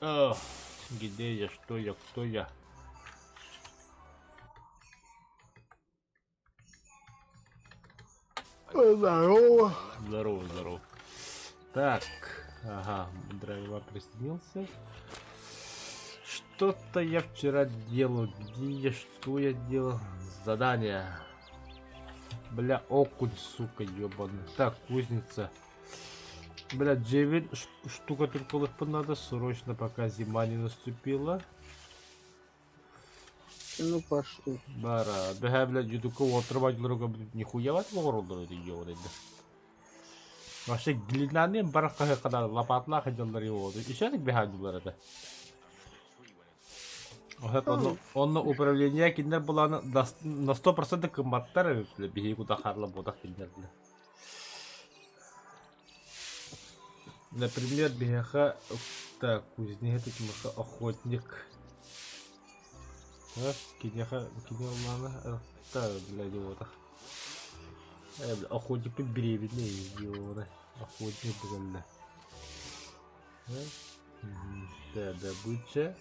Ох, где я, что я, кто я? Здорово. Здорово, здорово. Так, ага, драйва присоединился. Что-то я вчера делал. Где я, что я делал? Задание. Бля, окунь, сука, ёбаный. Так, кузница. Бля, 9 штукатурковых надо срочно, пока зима не наступила. Ну пошли. Бара, бля, бля, ютука отрывать друга, нихуя в городу это ёбаный. Вообще длинные барка когда лопатла ходил его. Еще так бегать это. Он управление киндер была на 100% комбаттар для беги куда харло бода киндер. Например, бега так кузнец это маха охотник. Кинеха кинемана так для него так. Охотник беременный его. Охотник бля. Да, добыча.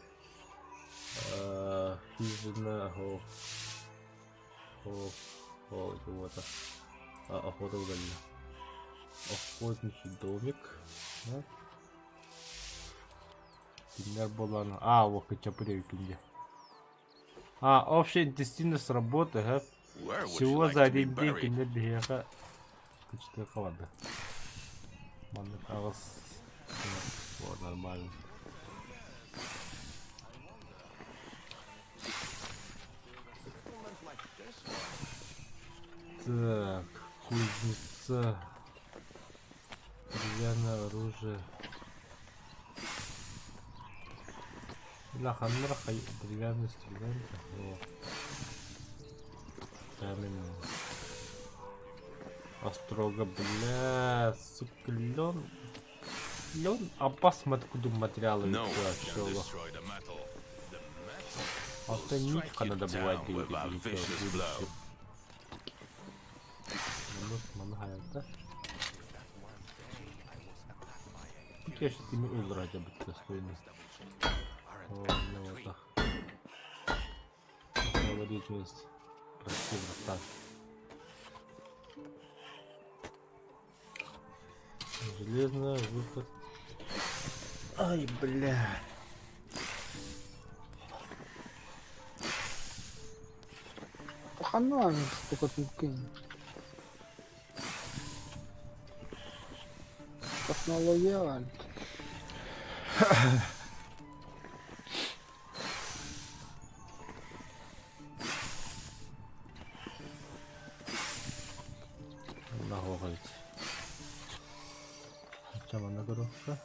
Хижина, вот охота удалена. Охотничий домик. Киндер была. Вот хачапури киндер. Общая интенсивность работы, всего за один день киндер бега. Почти холодно. Вот, нормально. Так, кузнеца, деревянное оружие. Для ханмара деревянный стрелянка. Каменный. Острога, бля, сука, лен. Опасно откуда материалы вообще. Это нитка надо бывает делать. Манхайта. Я сейчас ими убрать об этой достойности. Вот так. Говорить есть. Прости, братан. Железная выход. Ай, бля. Хана, сколько ты кинешь. Технология. Нагогать. Хотя бы нагрузка.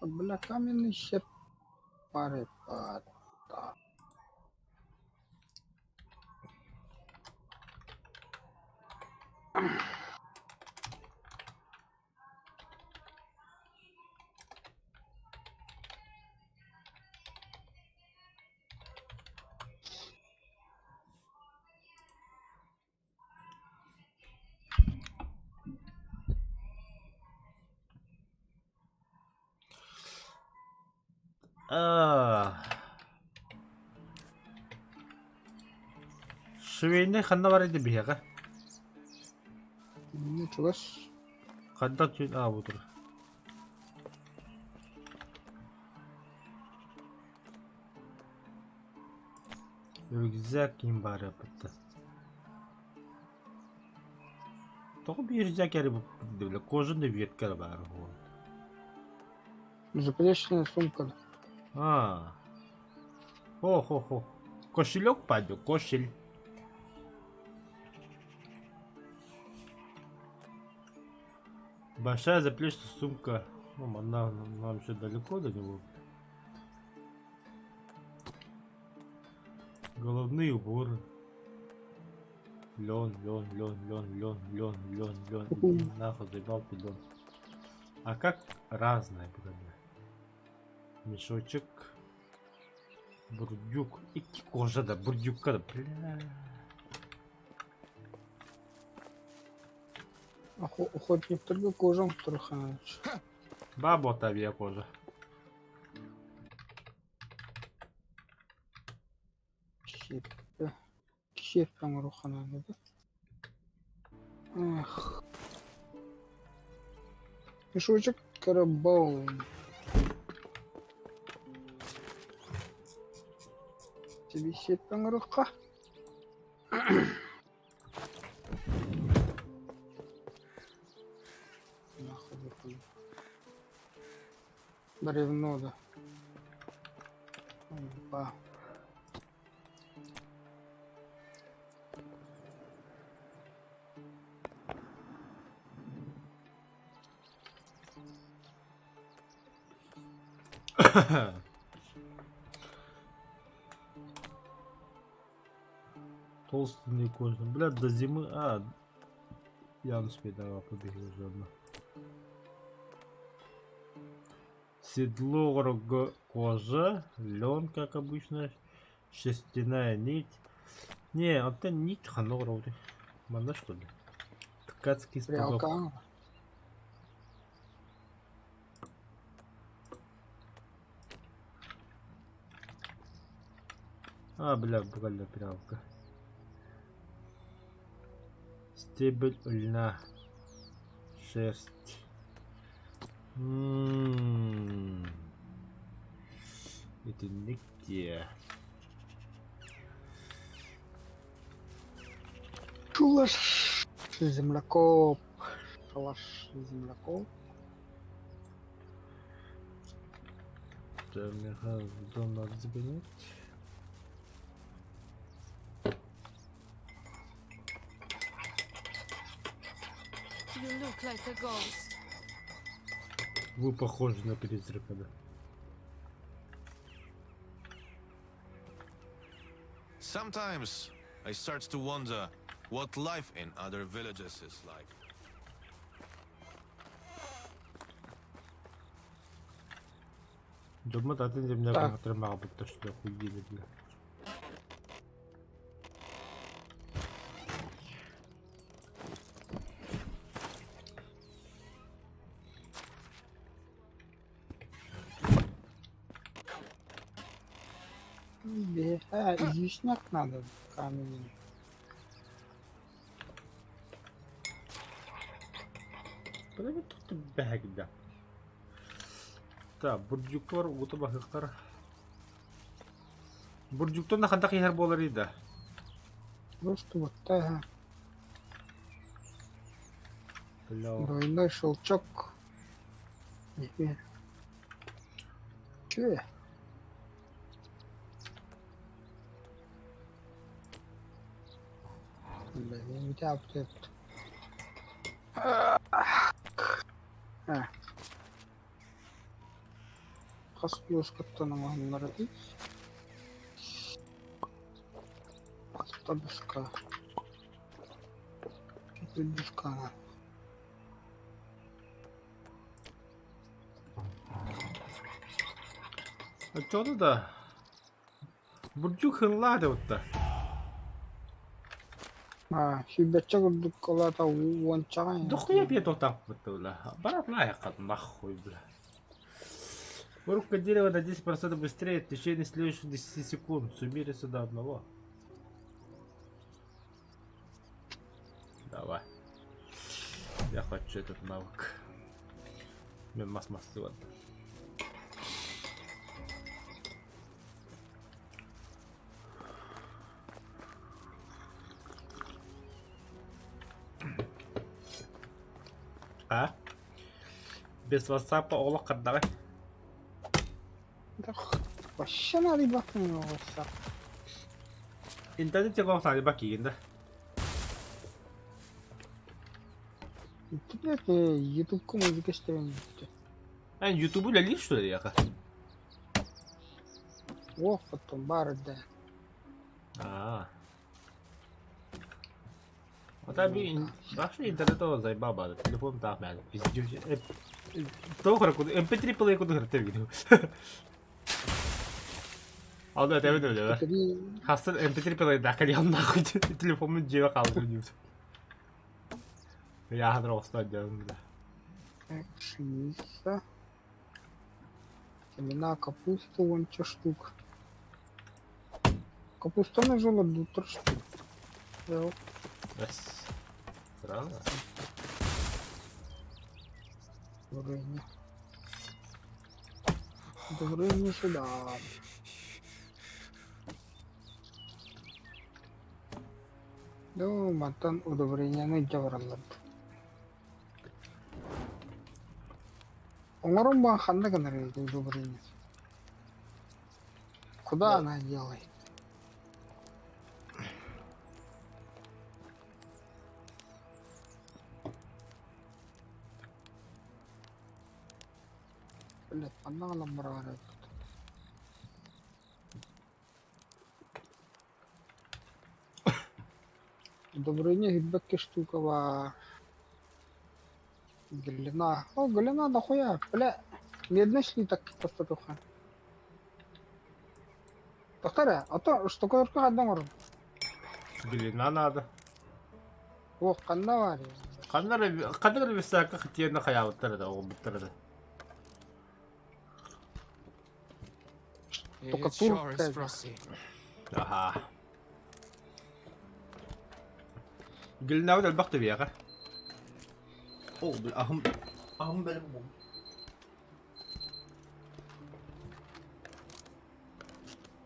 Бля, каменный щеп. Пары. Швейный ханна бар иде бияга. Ничего. Ханна чуть вот. Рюкзак ким бар yapıttı. Toch bir rüzgar yarı bu kожан da ветка бар. Заплечная сумка. Хо. Кошелек падю, кошель. Большая заплечная сумка. Ну, нам еще далеко до него. Головные уборы. Лен. Нахуй заебал ты лен. А как разное, блин. Мешочек. Бурдюк. Iki кожа да, бурдюка да, бля. Охотниктарга кожам турханыч. Бабо табия кожа. Шеппе. Шеппен рухананы да. Эх. Мешочек карабал. Тебе шеппен руха. Нахуй. Бревно, да. Опа. Толстый кожа. Бля, до зимы. А, я не успею, давай побегу уже одно. Седло кожа, лен, как обычно, шерстяная нить. Не, это нить ханора. Мана что ли? Ткацкий станок. Прялка. А, бля, буквально прялка. Стебель льна. Шерсть. Это нигде. Шалаш земляков. Шалаш земляков. Да, мне дом надо загонять. You look like a ghost. Вы похожи на призрака, да. Sometimes I start to wonder what life in other villages is like. Думаю, да, ты меня Так. отрымал, потому что охуели, бля. Известняк надо камень. Подожди, тут ты бэг, да. Так, бурдюктор, угу бахыктар. Бурдюктор на хандак яхар болар да. Просто вот так. Бля. Двойной щелчок. Теперь. Че? Бля, не тебя вот это. Хаслюш как-то на могу народить. Табуска. Табуска. А чё туда? Бурдюк хынлады вот-то. Фибача гурдук колата уончага. Да хуя бьет вот так вот, бля. Барат нахуй, нахуй, бля. Вырубка дерева на 10% быстрее в течение следующих 10 секунд. Суммируется до одного. Давай. Я хочу этот навык. Мен массы вот. А? Без WhatsApp олақ қырдағы. Вообще надо бахнуть его WhatsApp. Интернетте қоқтады бақ кегенді. Интернет YouTube-ка музыка істеген. Ән YouTube ләлі что ли яқа? О, потом бар да. Вот abi başka internet o zaybaba telefon tak ben. Izliyor. Doğru kudu MP3 play kudu hırtır gidiyor. Onu ödemedim öyle be. Ketери Hastın MP3 play'i dakika yanına koydu. Telefonumun cebe kaldı diyorsun. Ya hadır olsun canım da. пшеница. Семена капусты, вон че штук. Капуста на жила до 3 штук. Yok. Yes. Странно. Время. Время сюда. Да, матан удобренияны жабыралады. Оңорон ба ханда канарайды удобрение. Куда Да. она делает? Блять, она набрала. Удобрение гидбекки штука ба. Галина. О, галина дохуя. Бля, медный шли так постатуха. Повторяю, а то что кадырка одна морда. Глина надо. О, канна var. Kadar bir sakı hıtiyerine hayatları da o bitleri de. Только It sure is турка. frosty. Aha. Glina da baktı bir yaka. Oldu. Ahım benim bu.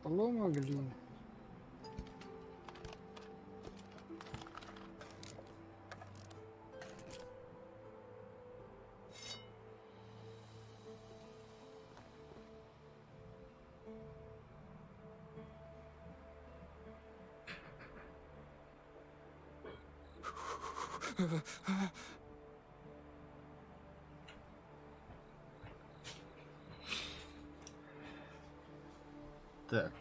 Полома глина. Так.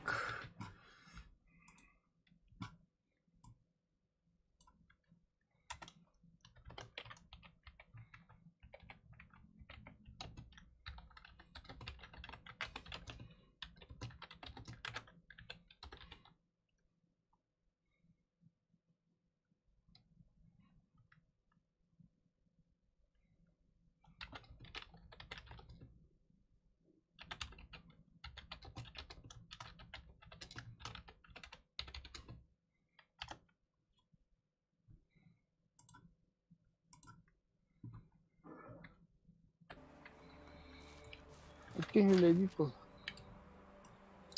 Какие üleyi bu?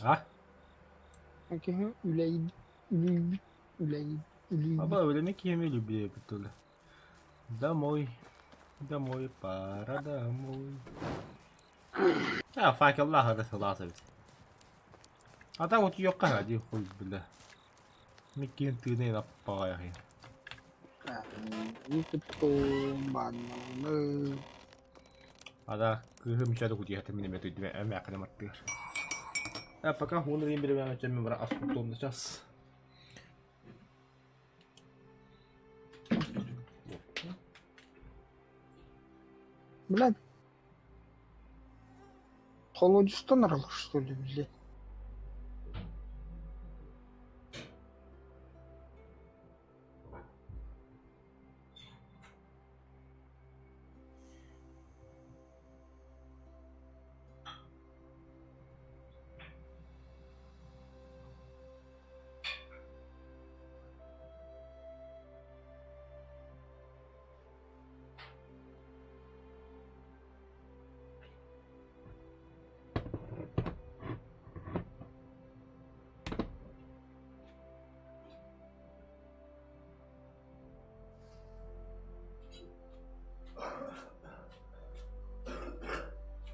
Ha? Какие üleyi. Baba öyle ne ki yemeği bir türlü. Домой. Домой, para домой. Ya fark Allah hadi salah sabit. Adam otu yok kana diyor koy bile. Mikin tüne yappa ya. Itu mana? Ada kehum şada kuti hatta benim metu dime emek kana mattır. Apakah hunrin bir ben cemim ra askutum da ças. Блядь. Колодец-то нарыл, что ли, блядь?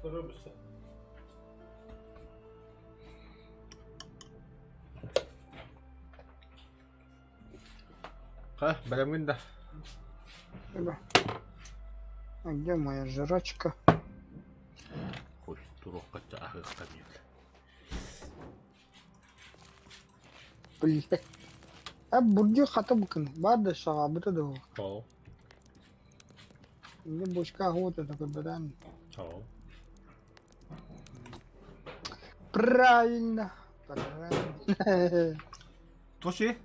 Durur musun? Белем гында. Эба. А где моя жрачка? Хуй, турокка чахы камил. Блядь. А бурдю хата букын. Барды шагабыты да. Чоо. Не бочка вот это кабадан. Чоо. Правильно. Толерантный. Тоши?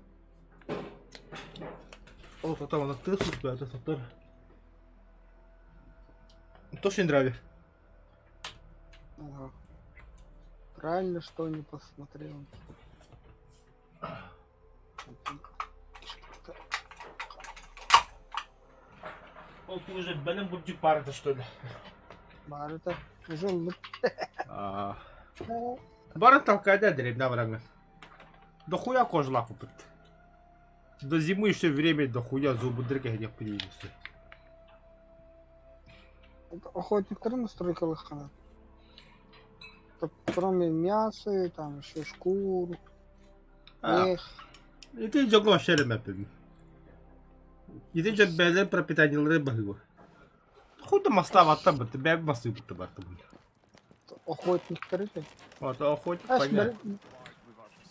О, то там она ты слушай, это сатор. Тоши нравится. Ага. Правильно, что не посмотрел. О, ты уже benim burcu parada что ли? Барыта. Жил Барын толкайда деревня врага. Дохуя кожла купит. До зимы еще время дохуя зубы дрыка где появился. охотник настройка лохана. Кроме мяса, там еще шкуру, мех. И ты джогло шереме пим. И ты джот белен пропитание рыбы его. Хуй там оставаться бы, ты бег массы будто бы. Охотник тарыты. Вот охотник Аш понятно.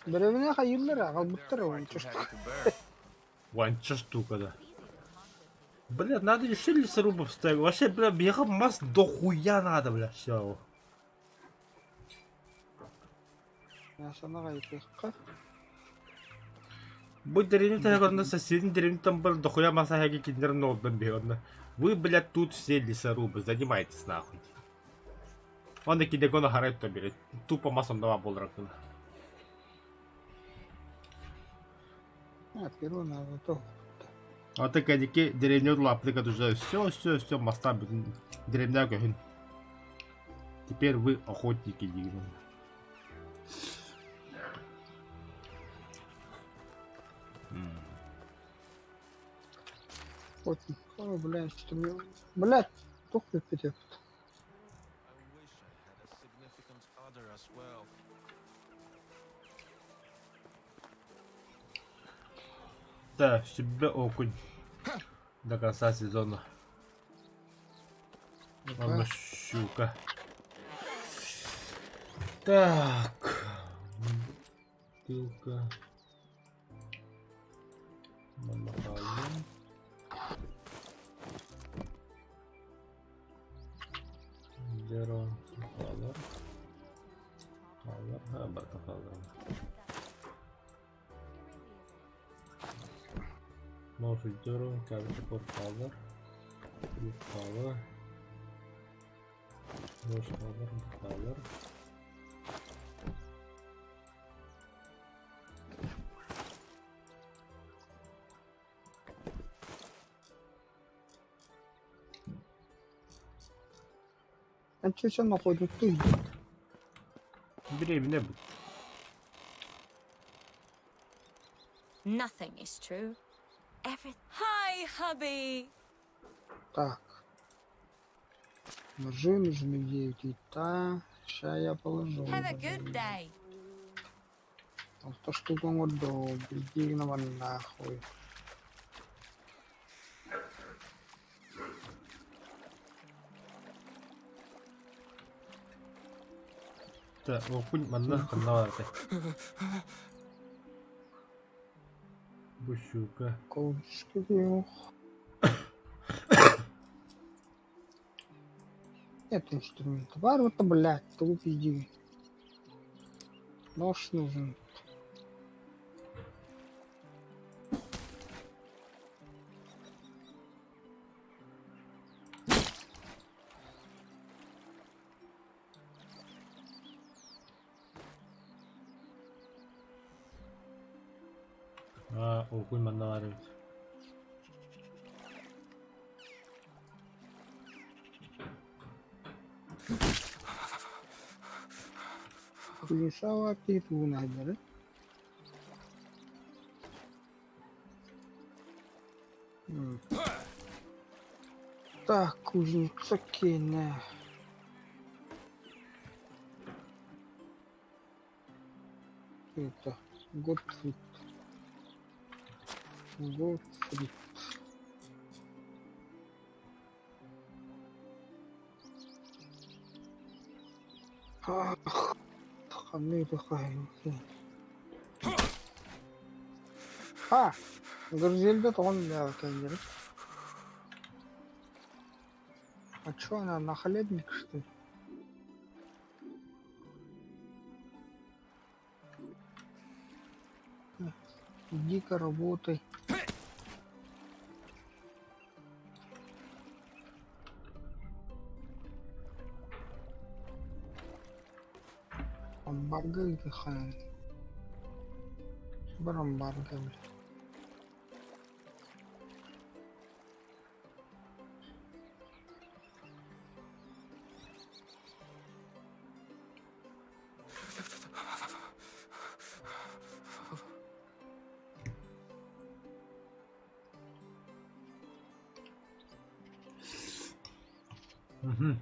беревне хайыллар агал он чушт. Ванча штука, да. Бля, надо еще лесорубов ставить. Вообще, бля, бега масс дохуя надо, бля, все. Ясана гайпеха. Будь деревня, тогда соседний деревня там был дохуя масса хаги киндер нолден бегодна. Вы, блядь, тут все лесорубы, занимайтесь нахуй. Он таки дегона харайт то берет. Тупо массом два болракна. Первый надо то. А ты кадики деревню лапли, уже все, моста деревня гохин. Теперь вы охотники деревни. Охотник. О, блядь, что мне... Блядь, тухли пятет. Да, себе окунь. До конца сезона. Ладно, щука. Так. Бутылка. Монохолон. Зеро. Халар. Халар. Бартахалар. Может, зеро. Кажется, халар. Халар. Может, халар. А чё сейчас находит ты? Беременная будет. Nothing is true. Everything. Hi, hubby. Так. Ножи, змеи, кита. Ща я положу. Have a good day. Ста штука вот до бедийного нахуй. Так, окунь манна канаварте. Бущука. Колышки вверх. Это инструмент. Варвар-то, блядь, труп иди. Нож нужен. А, окунь манна варит. Лесава пету надо, да? Так, кузница Кена. Это Готфрид. Готфрид. Ах, ханы такая. А, Грызельда он да, конечно. А чё она на хлебник, что ли? Иди-ка работай. Амбарга хан. Бір амбарга. Угу.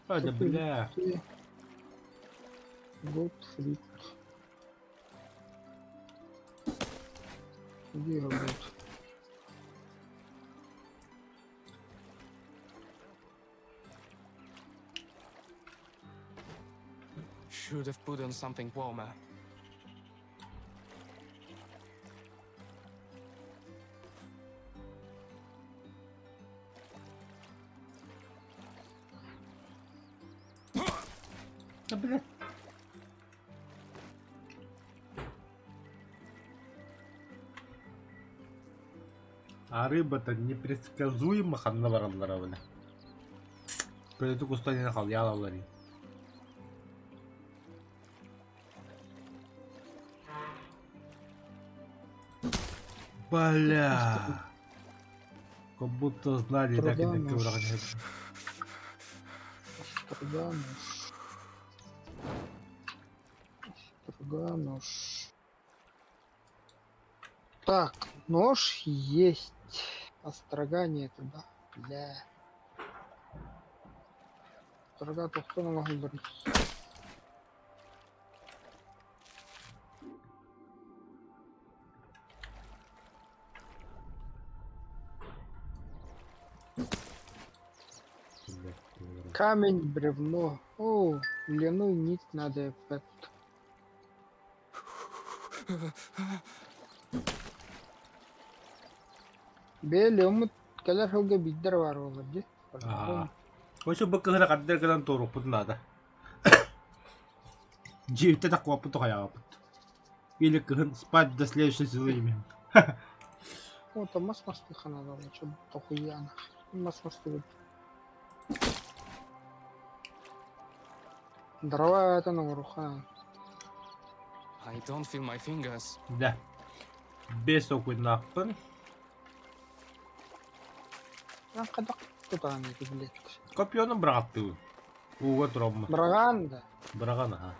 А, да бля. Готфрид. Где работает? Should have put on something warmer. Да бля. А рыба-то непредсказуема ханнавараллара бля. Көтү кустанина кал ялалары. Бля. Как будто знали, так и Трудно, так врагнет. Строгануш. Строгануш. Так, нож есть. Острогание туда. Бля. Острога тоқтон алған бір. Камень, бревно. О, длинную нить надо. Бели умут келер хылга биддер бар олар же. Ошо быкыгына каддеркадан тоорукпут наада. Жиитте таккуаппут хаяаппут. Или кыгын спать до следующей зимы. О, там масты ханада, что тохуяна. Масты. Дрова это на руха. I don't feel my fingers. Да. Без окунаппын. Я кадак тутан эти блядь. Копьёны бырагаттыбы. Ууга тураммы. Браганда, Быраган, ага.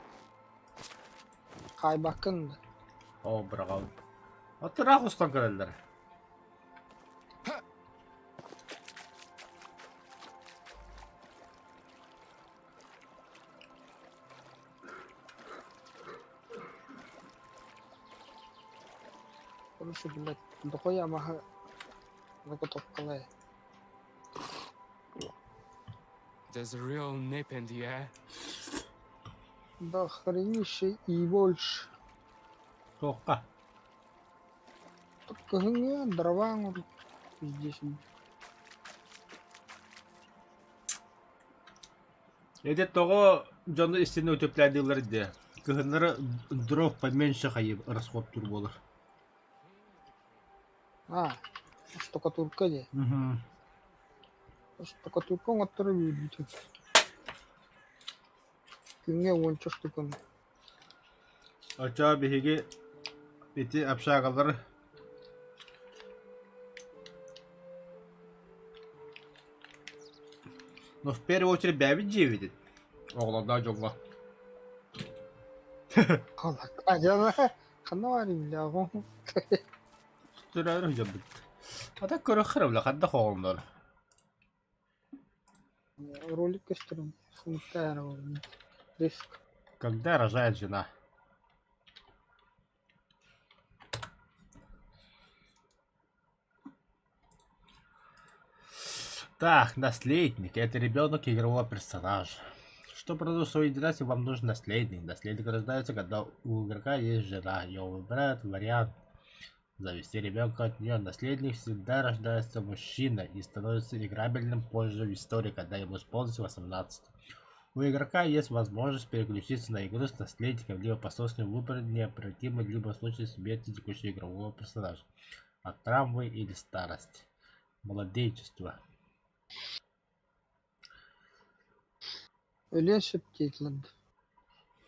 кайбакында. О, быраган. Атыраак устан келелер. Короче, блядь, дохуя маха. Закотоккалай. There's a real nip in the air. Да хренище и больше. Тока. Только дрова здесь. Эти того жонду истинне өтөпләдилер де. Кыгыннары дров поменьше хайып расход турболар. А, штукатурка де. Угу. Штукатурка оттырып үйрүтүп. Күнгө 10 штуканы. Ача биһиги ити апшагалар. Но в первую очередь бәбі жевидит. Оғланда жоңға. Калак. А жана канари лягон. Түрәр жабыт. Ата көрі қырывла қадда қоғындар. Ролик костюм. Функтар. Риск. Когда рожает жена? Так, наследник. Это ребенок игрового персонажа. Чтобы продолжить свою династию, вам нужен наследник. Наследник рождается, когда у игрока есть жена. И он выбирает вариант завести ребенка от нее. Наследник всегда рождается мужчина и становится играбельным позже в истории, когда ему исполнится 18. У игрока есть возможность переключиться на игру с наследником, либо по собственному выбору неоперативно, либо в случае смерти текущего игрового персонажа. От травмы или старости. Молодечество. Өлесіп кетілді.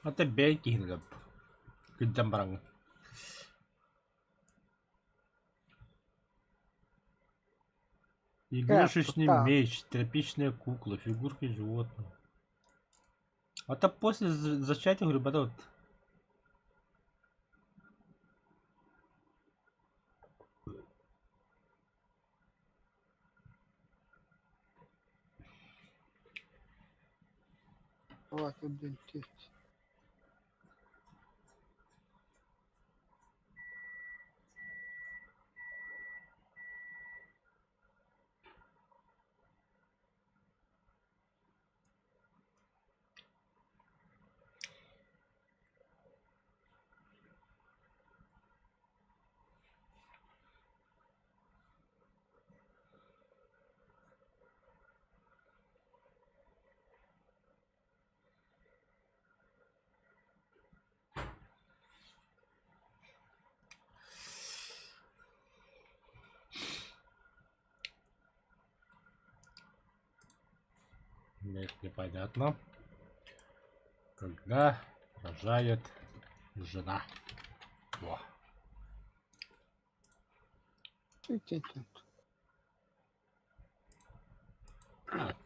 Это бейки гилеп. Кидамбранг. Игрушечный так. меч, тропичная кукла, фигурки животных. Это после зачатия, говорю, вот. Давай, один третий. Мне это непонятно. Когда рожает жена. Во.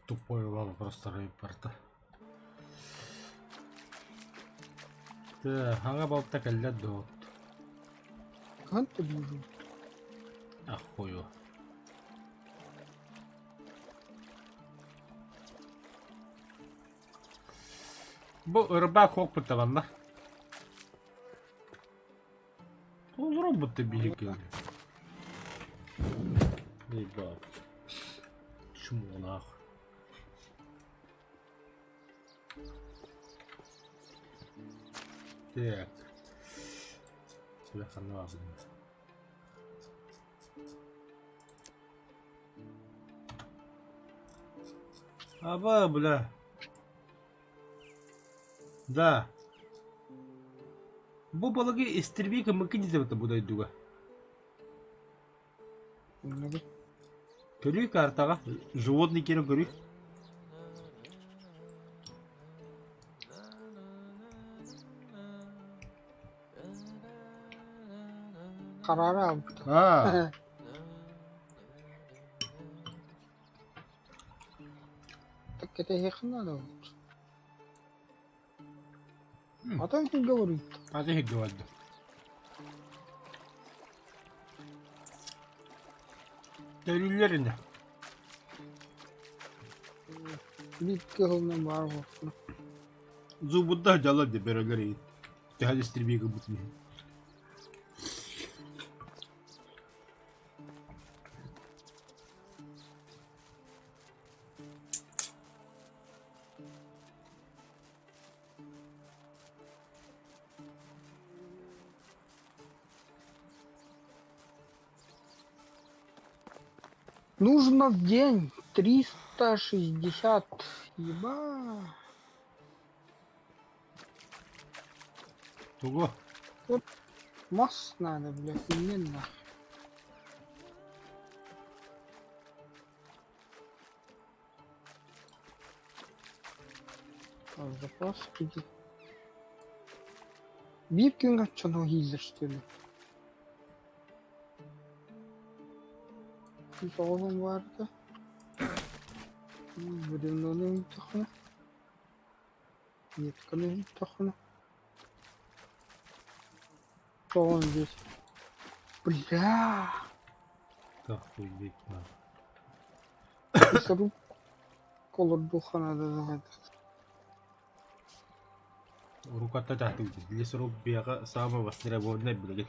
Тупой вопрос репорта. Так, ага, болта калядот. Как ты будешь? Ахую. Бу рыбак опытован. Он роботы бегали. Ебать. Чему нахуй? Так. Бляха нахуй. Аба, бля. Да. Бу балаги истребика макините это будет дуга. Көрүй картаға животный керен көрүй. Kararı aldı. А, Так это yakında da oldu. Adam kim говорит? а ты говоришь. Дөрүлөрүнө. Bir kılından var olsun. Зубудда жала деп берелер. Тәһәл истребика бутми. Нужно в день 360. Еба. Того. Масс надо, блядь, именно. Запас иди. Бипкинг от чего гильза, что ли? Soğanım vardı. Будем на нем тахну. Нет, конечно, тахну. Что он здесь? Бля! Охуеть надо. Сруб. Колор духа надо загадать. Руката тахты. Лесоруб бияга самый востребованный билет.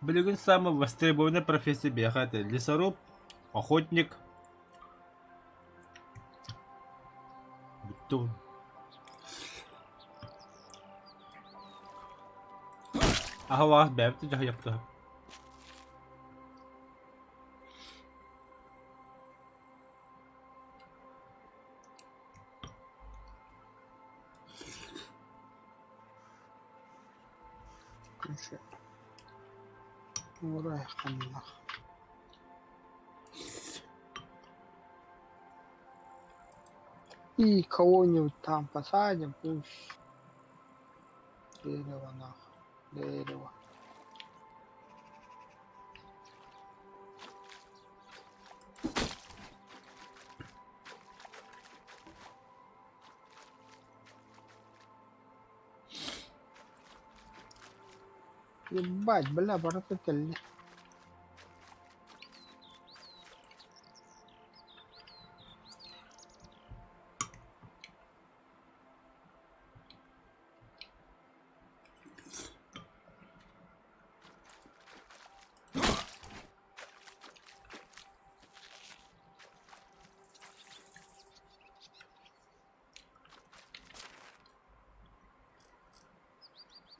Блин, самая востребованная профессия бега это лесоруб, охотник. Бетон. Ага, бәбті жаға япты. Короче. Урай, ханнах. И кого-нибудь там посадим, пусть. Дерево, нахуй. Дерево. Ебать, бля, барататель.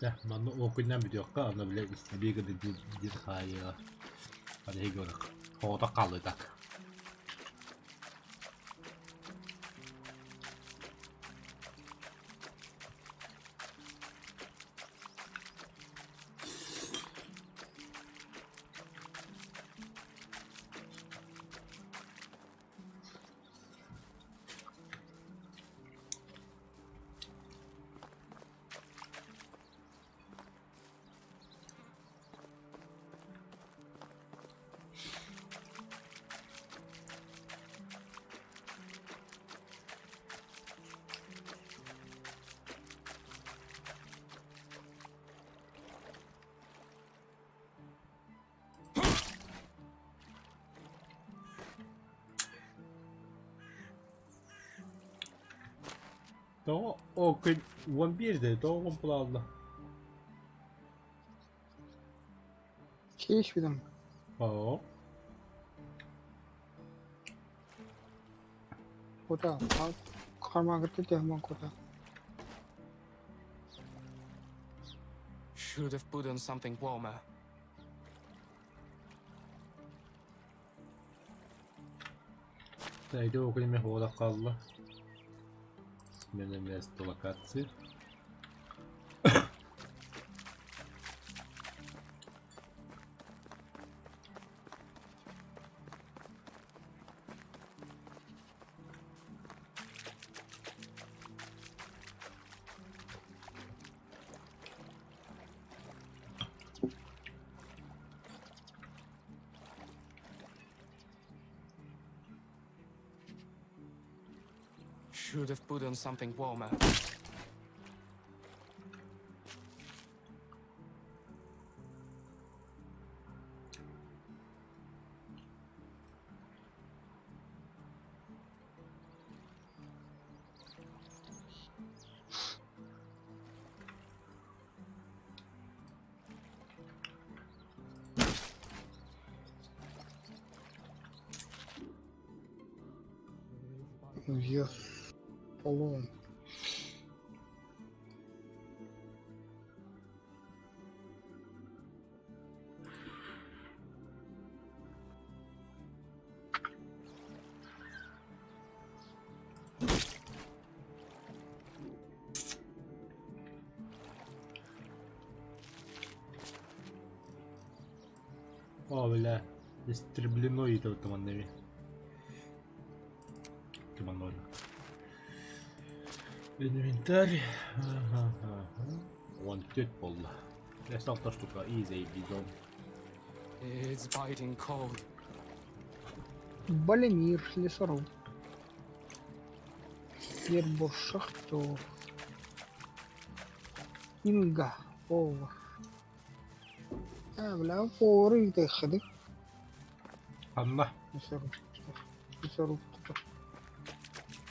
Да, маны окуйнан видеоға аны біле істебегіді дир хайыға. Hadi görük. Orada kalacak. Tamam, o 11'de doğum planlı. Кеш видим. Aa, Куда? Карман кірді дегман куда? Should have put on something warmer. Teyde okuyayım orada kaldı. Smenę miasto lokacji. Should have put on something warmer. Ес. Полон. О, бля. Истреблено это туманными. Туманной. Инвентарь. Ага. Вон тет полно. Я стал то штука. Easy бизон. It's biting cold. Балемир, лесоруб. Гербор, шахтер. Инга, повар. Бля, повар и ты ходы. Анна. Лесоруб. Лесоруб.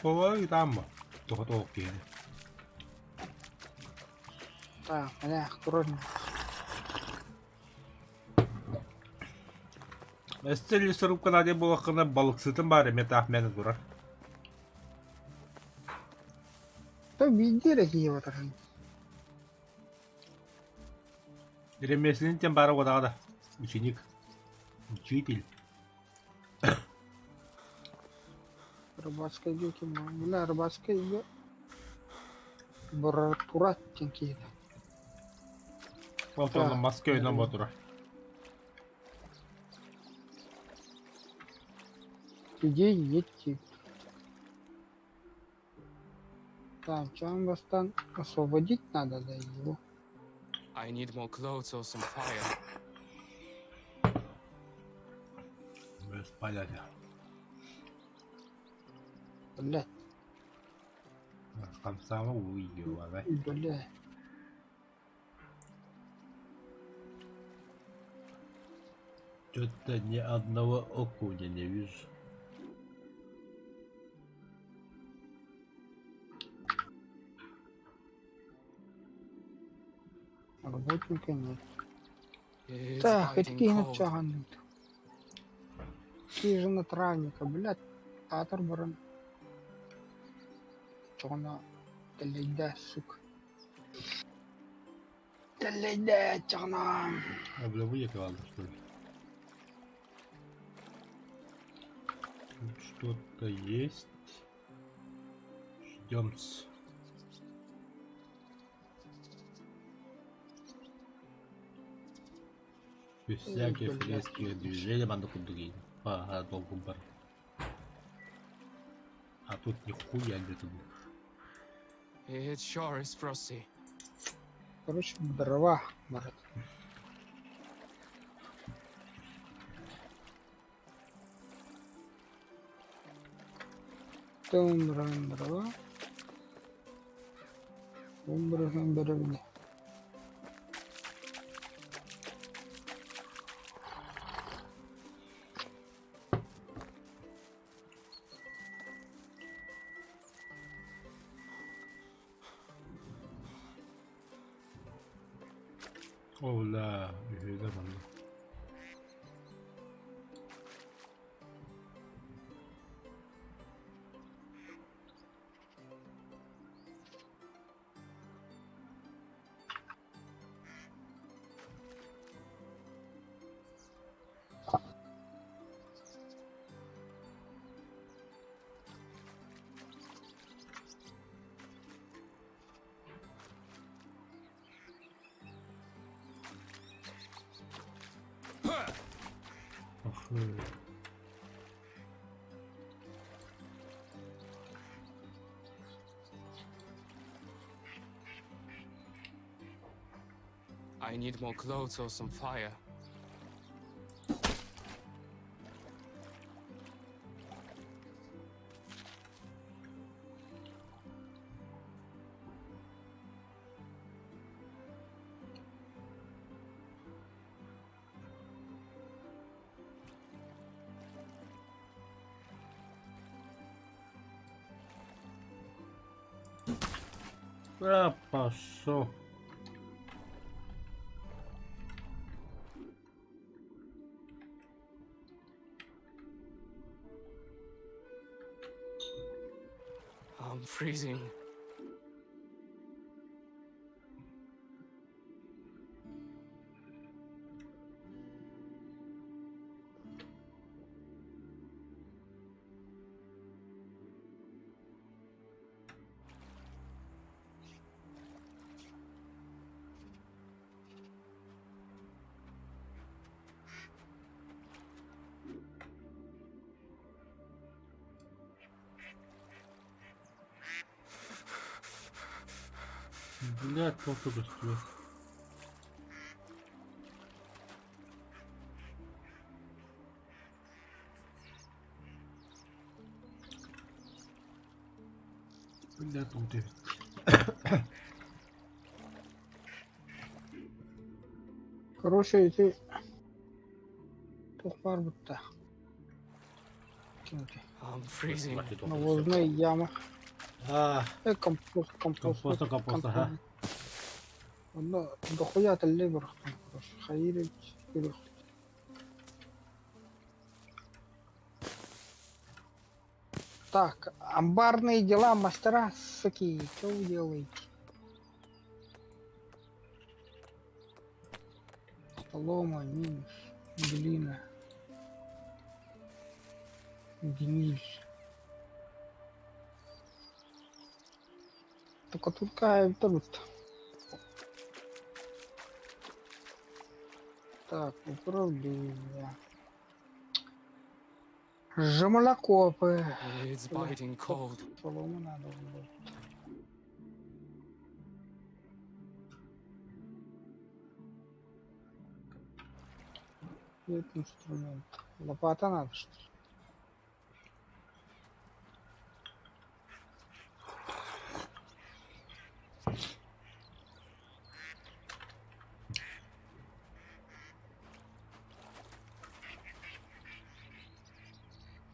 Ой, там. Только окей. Так, бля, аккуратно. Эстели сырып кына де болаққына балықсытын бар еме тахмені тұрар. То везде киіп отырған. Ремеслин тем бары одағада. Ученик. Учитель. Рыбацкая дети, бля, рыбацкая ее Братурат киіп. Олтаны Москва ойнап отыр. Людей едьте. Так, Чамбастан освободить надо, да, его. I need more clothes or some fire. Без понятия. Блядь, Хамсама уйдёва, да? бля. Что-то ни одного окуня не вижу. Работника нет. It's Так, biting какие cold. натяганные. Какие же на травника, блядь. Атор баран. Чона. Телейда, сука. Телейда, чона. А бля, выехал, что ли? Тут что-то есть. Ждем. Без всяких блядь. резких движений надо куда-то. Ага, долго бар. А тут нихуя где-то. It sure is frosty. Короче, дрова, брат. Тумбран дрова. Тумбран деревня. Оля, видно. I need more clothes or some fire. А, пошел. I'm freezing. Блядь, просто быстрее. Блядь, тут и... Короче, эти... Тухпар будто. Кинути. I'm freezing. Навозная яма. А, Компост. Компост, ага. Одно, дохуя-то либер. Короче, хаирить. Так, амбарные дела, мастера, суки, что вы делаете? Солома, минус, глина, гниль. Только тут кайф труд. Так, управление. Жемолокопы. It's biting cold. Солому надо было. Нет инструмент. Лопата надо, что ли?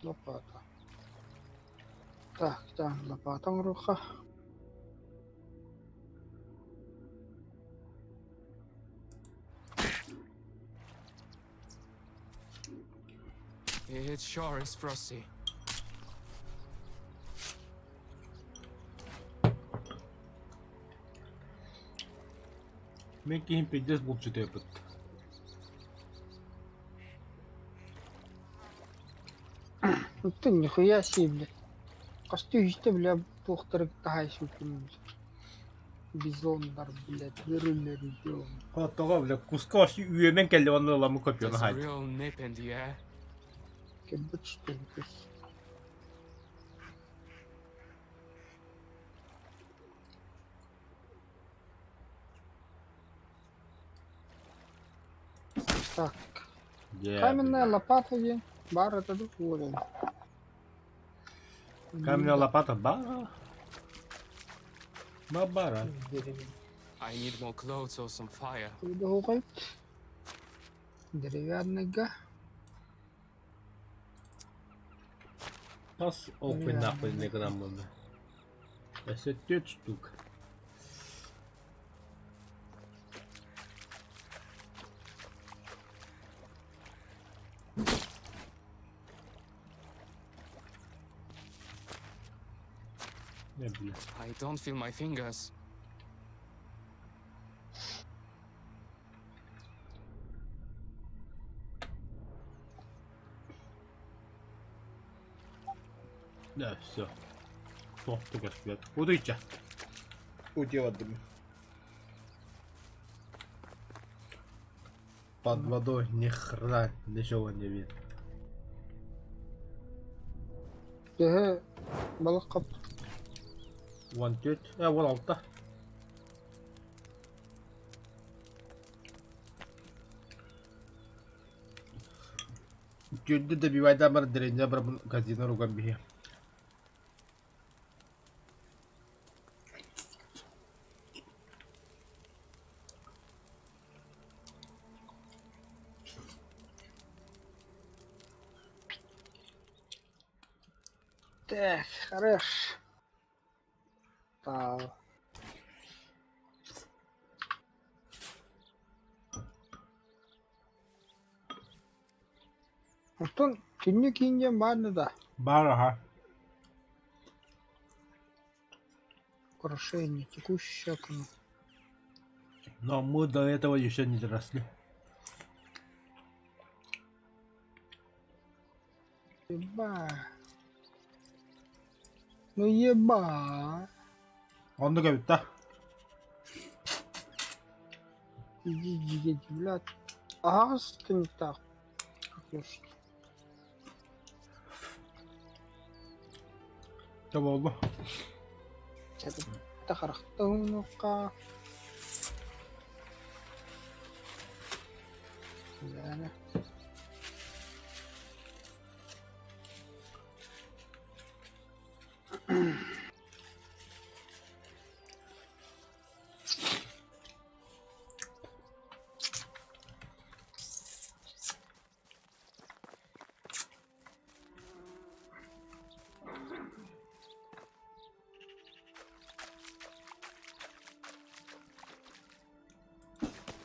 Лопата. Так, там лопата в руках. It sure is frosty. Мен кейін пиздец болып жетеді бит. Ну ты нихуя себе, блядь. Костюмчты, бля, доктор тахайши кунумuz. Бизондар, блядь, вырылер идем. Хаттага бля кускаш үйемен келді оны ламы There's көпіені a хайд. real nip in the air. Кебет что ли, кыс. Так, каменная лопата где? Бар это доволен. Каменная лопата бара. Бара. I need more clothes or some fire. Удовольт. Деревянный. Бас опен нахуй не граммы. Это 4 штук. Не, бля. I don't feel my fingers. Да, все. Только свет. Удайте. Уделаем. Под водой ни хрена ничего не видно. Теге балык кап. Вон тет, вон алта. Тюнді добивайда бар деренде бар казино руган бихе. Так, хорош. Так. Антон, кине кине барды да. Бар, ага. Украшение, текущее окно. Но мы до этого еще не доросли. Еба. Ну еба. Он говорит, да. Иди, блядь. Ага, ты не так. Слушай. Что было? Это хорошо. Ну-ка. Да.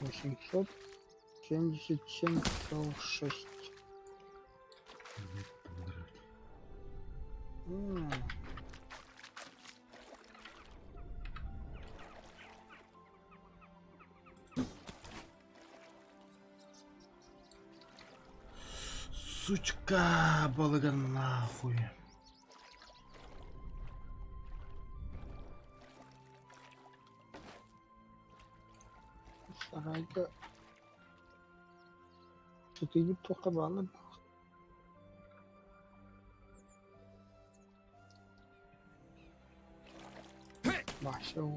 Восемьсот 77,6. Сучка, балаган нахуй. Sarayda sütü gibi toka bağlı. Başa o.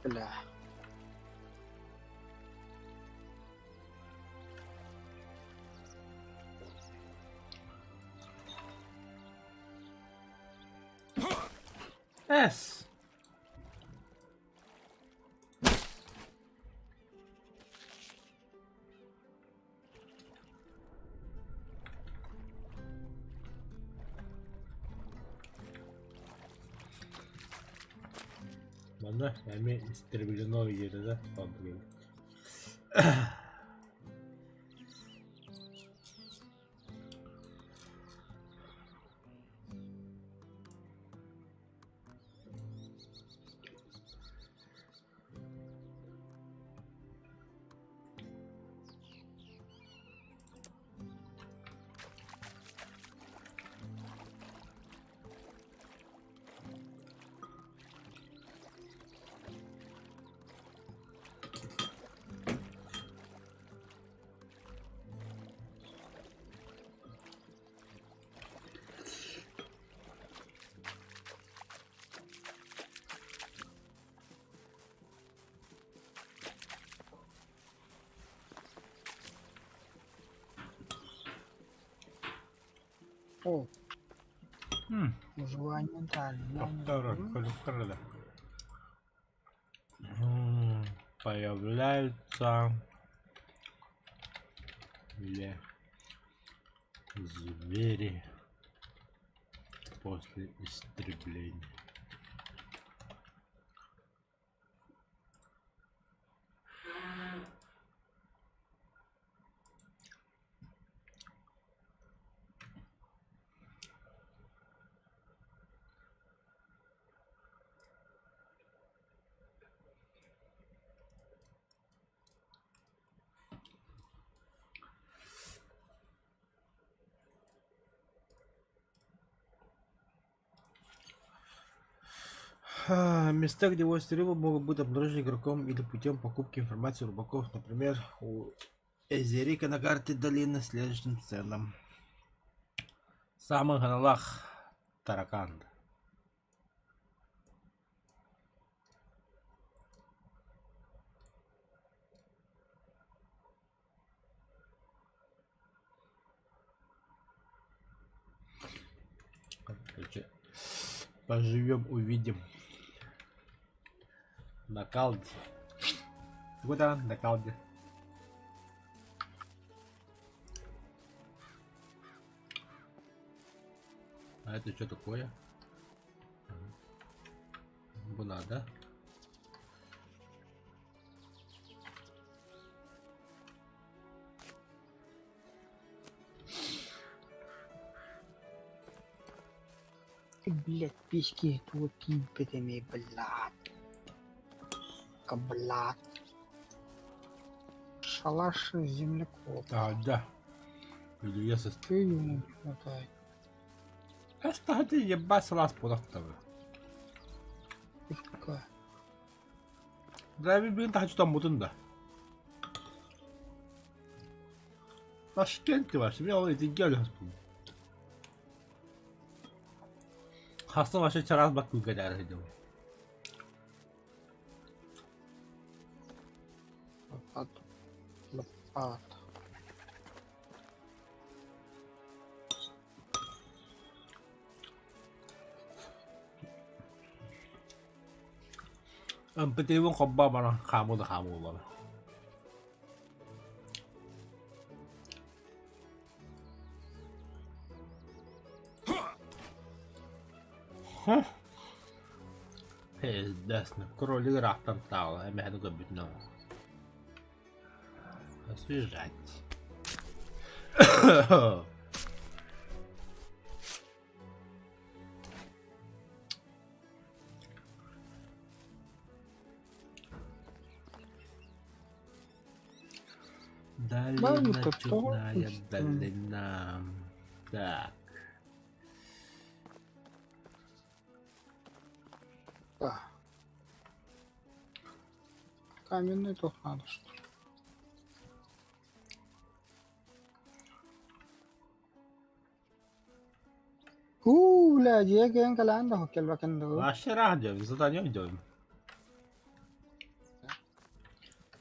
Бля. Es. Bana yani isterebildiğin o yere de saldırıyor. О, Hmm. выживание дальнего. Коллекторы. Появляются или звери после истребления. Места, где войск рыба могут быть обнаружены игроком или путем покупки информации у рыбаков, например, у Эзерика на карте долины следующим ценам. Самый ганалах таракан. Короче, поживем, увидим. На калде. Куда? На калде. А это что такое? Буна, да? Блять, письки тут кипятыми, блядь. Блядь. Шалаш земляков. А, да. Или если Ты ему не хватает. это ты ебать раз подохтовый. Пивка. Да, блин, так что мутын да. Ташкент var. Şimdi oraya geliyoruz. Hasta başa çaraz bak bu kadar ediyor. Лопата. Лопата. Petiwong koba bana kamu da kamu bana. Пиздец, кролик рахтан стал, а меня только бить надо. Освежать. Долина это чудная, точно. долина. Так. Да. Каменный тут надо, что ли? Блядь, я гэнг каланда хоккел бакенду. Вообще радио, задание идем.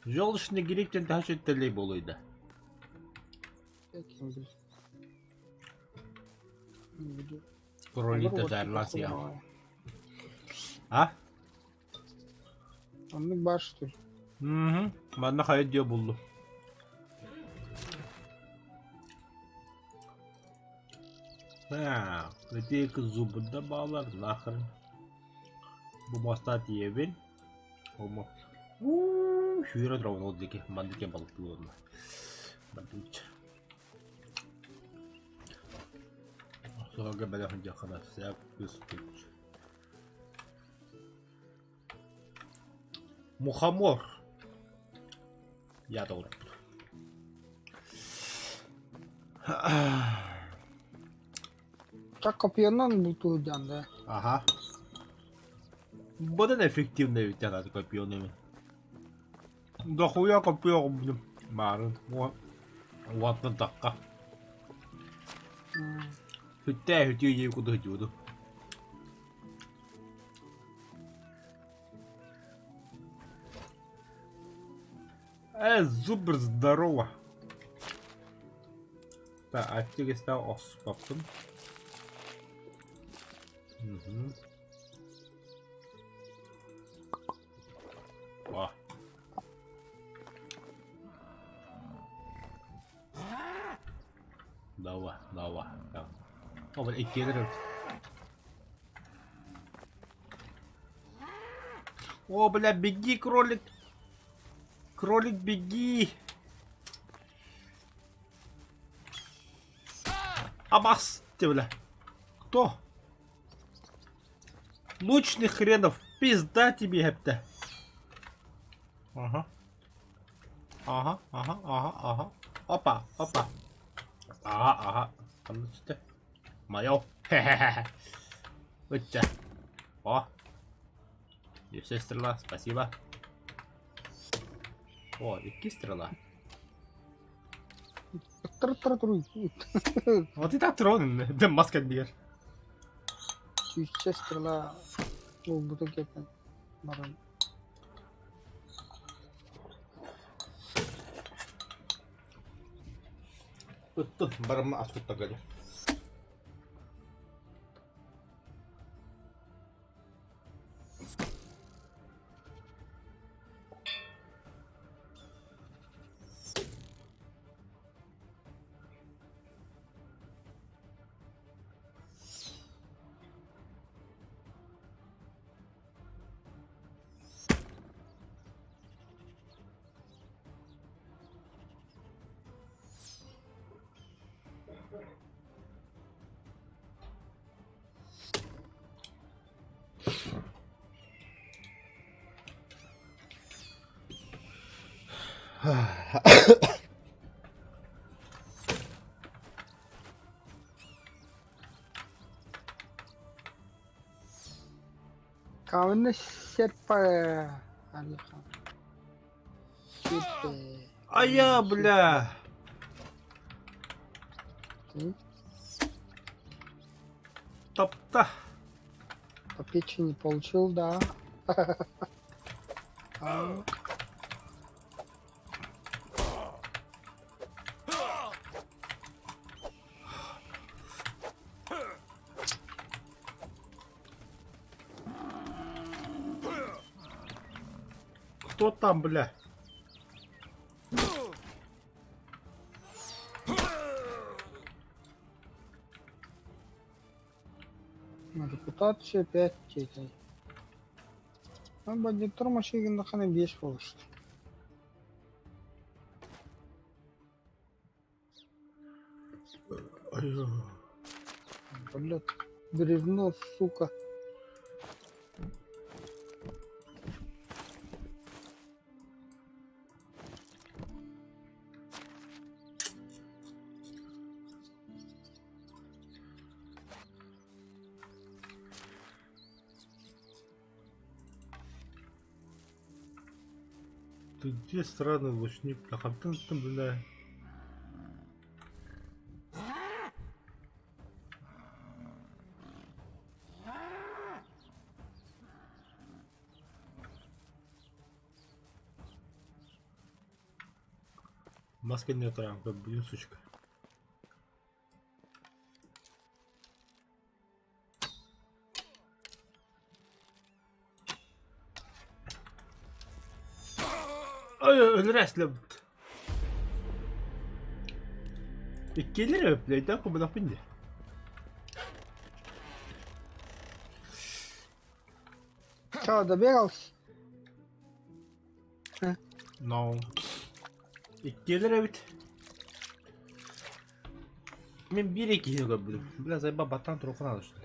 Желчный гриб тен даже телей болуйда. Кролита жарлас я. А? Anlık baş что ли? Ben de hayat diyor buldu. Ha, öteki kız zubunda bağlar lahırın. Bu mastat yevin. Olma. Şu yere dravun oradaki mandike balıklı olma. Balıkçı. Sonra ben de kadar siyah gösteriyor. Мухомор. Я добре. Так копьян буту дянда. Ага. Бъден ефективна е тя тази копиони. Да хуя копион блин. Марен. Латна така. Хүтээ юу куда хажууд. Зубр здорово. Так, а теперь стал оспоптом. О. Давай. О, блин, кедры. О, бля, беги, кролик. Кролик, беги! Абас! Ты, бля! Кто? Лучный хренов! Пизда тебе, хепта! Ага. Опа! Ага. Там что? Моё! Хе-хе-хе! Вот тебя! О! И все стрела, спасибо! О, які стріла? Вот и так тронен, да маска бьешь. Сейчас стрела в бутылке баран. Тут барам аскут тагали. Kavunu серпа. Алихан. А я, бля! Топта! По печени получил, да. Кто там, бля? Надо Эксплуатация 5 дейді. Бандиттар машигінде қана 5 болышты. Блядь, бревно, сука. Ты где странный лучник? Нахамтын-тын, бля. Маска не отравка, блин, сучка. Ой, ölürəslə. Gelir öpləy də, bu da pindi. Чё, добегался? No. Gelir evet. Ben 1-2'yi gördüm. Biraz ayıba batan trofuna alıştı.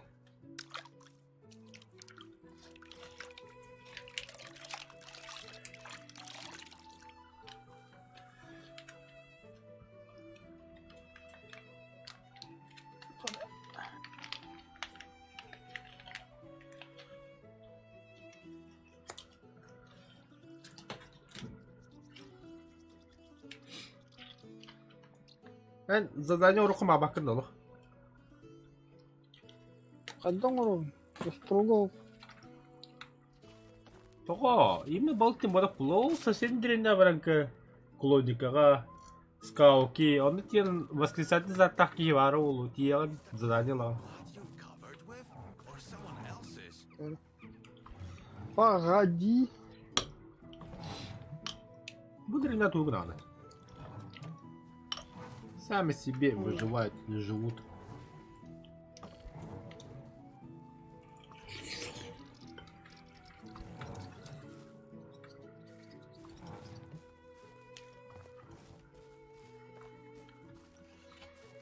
Ben zadanie уроком абакын долу. Қайдан ұрын? Строго. Того, именно болтын бара кулол соседнеріне баранка клоникаға скауки, оны тен воскресательный атаки бар олу, тиеген задание ла. You covered with, or someone else's? Погоди. Буду ребята угнаны. Сами себе выживают, не живут.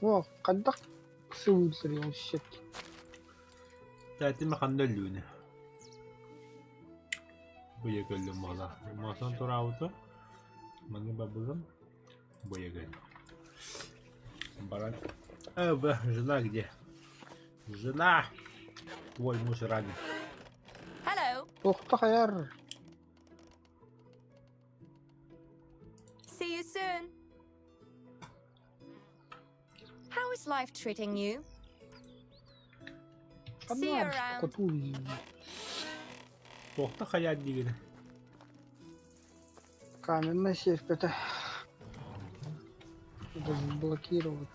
О, қайда кісі өлтірген осы жерде. Тәтіме қандай лүйіне. Бұл егілі мала. Масан тұра ауты. Маңы бабылым. Бұл егілі. Баран. Жена где? Жена! Твой муж ранен. Hello. Тоқта қаяр. See you soon. How is life treating you? See you around. Коту үйін. Тоқта қаяр дегені. Каменная сейф, это... Это заблокировать.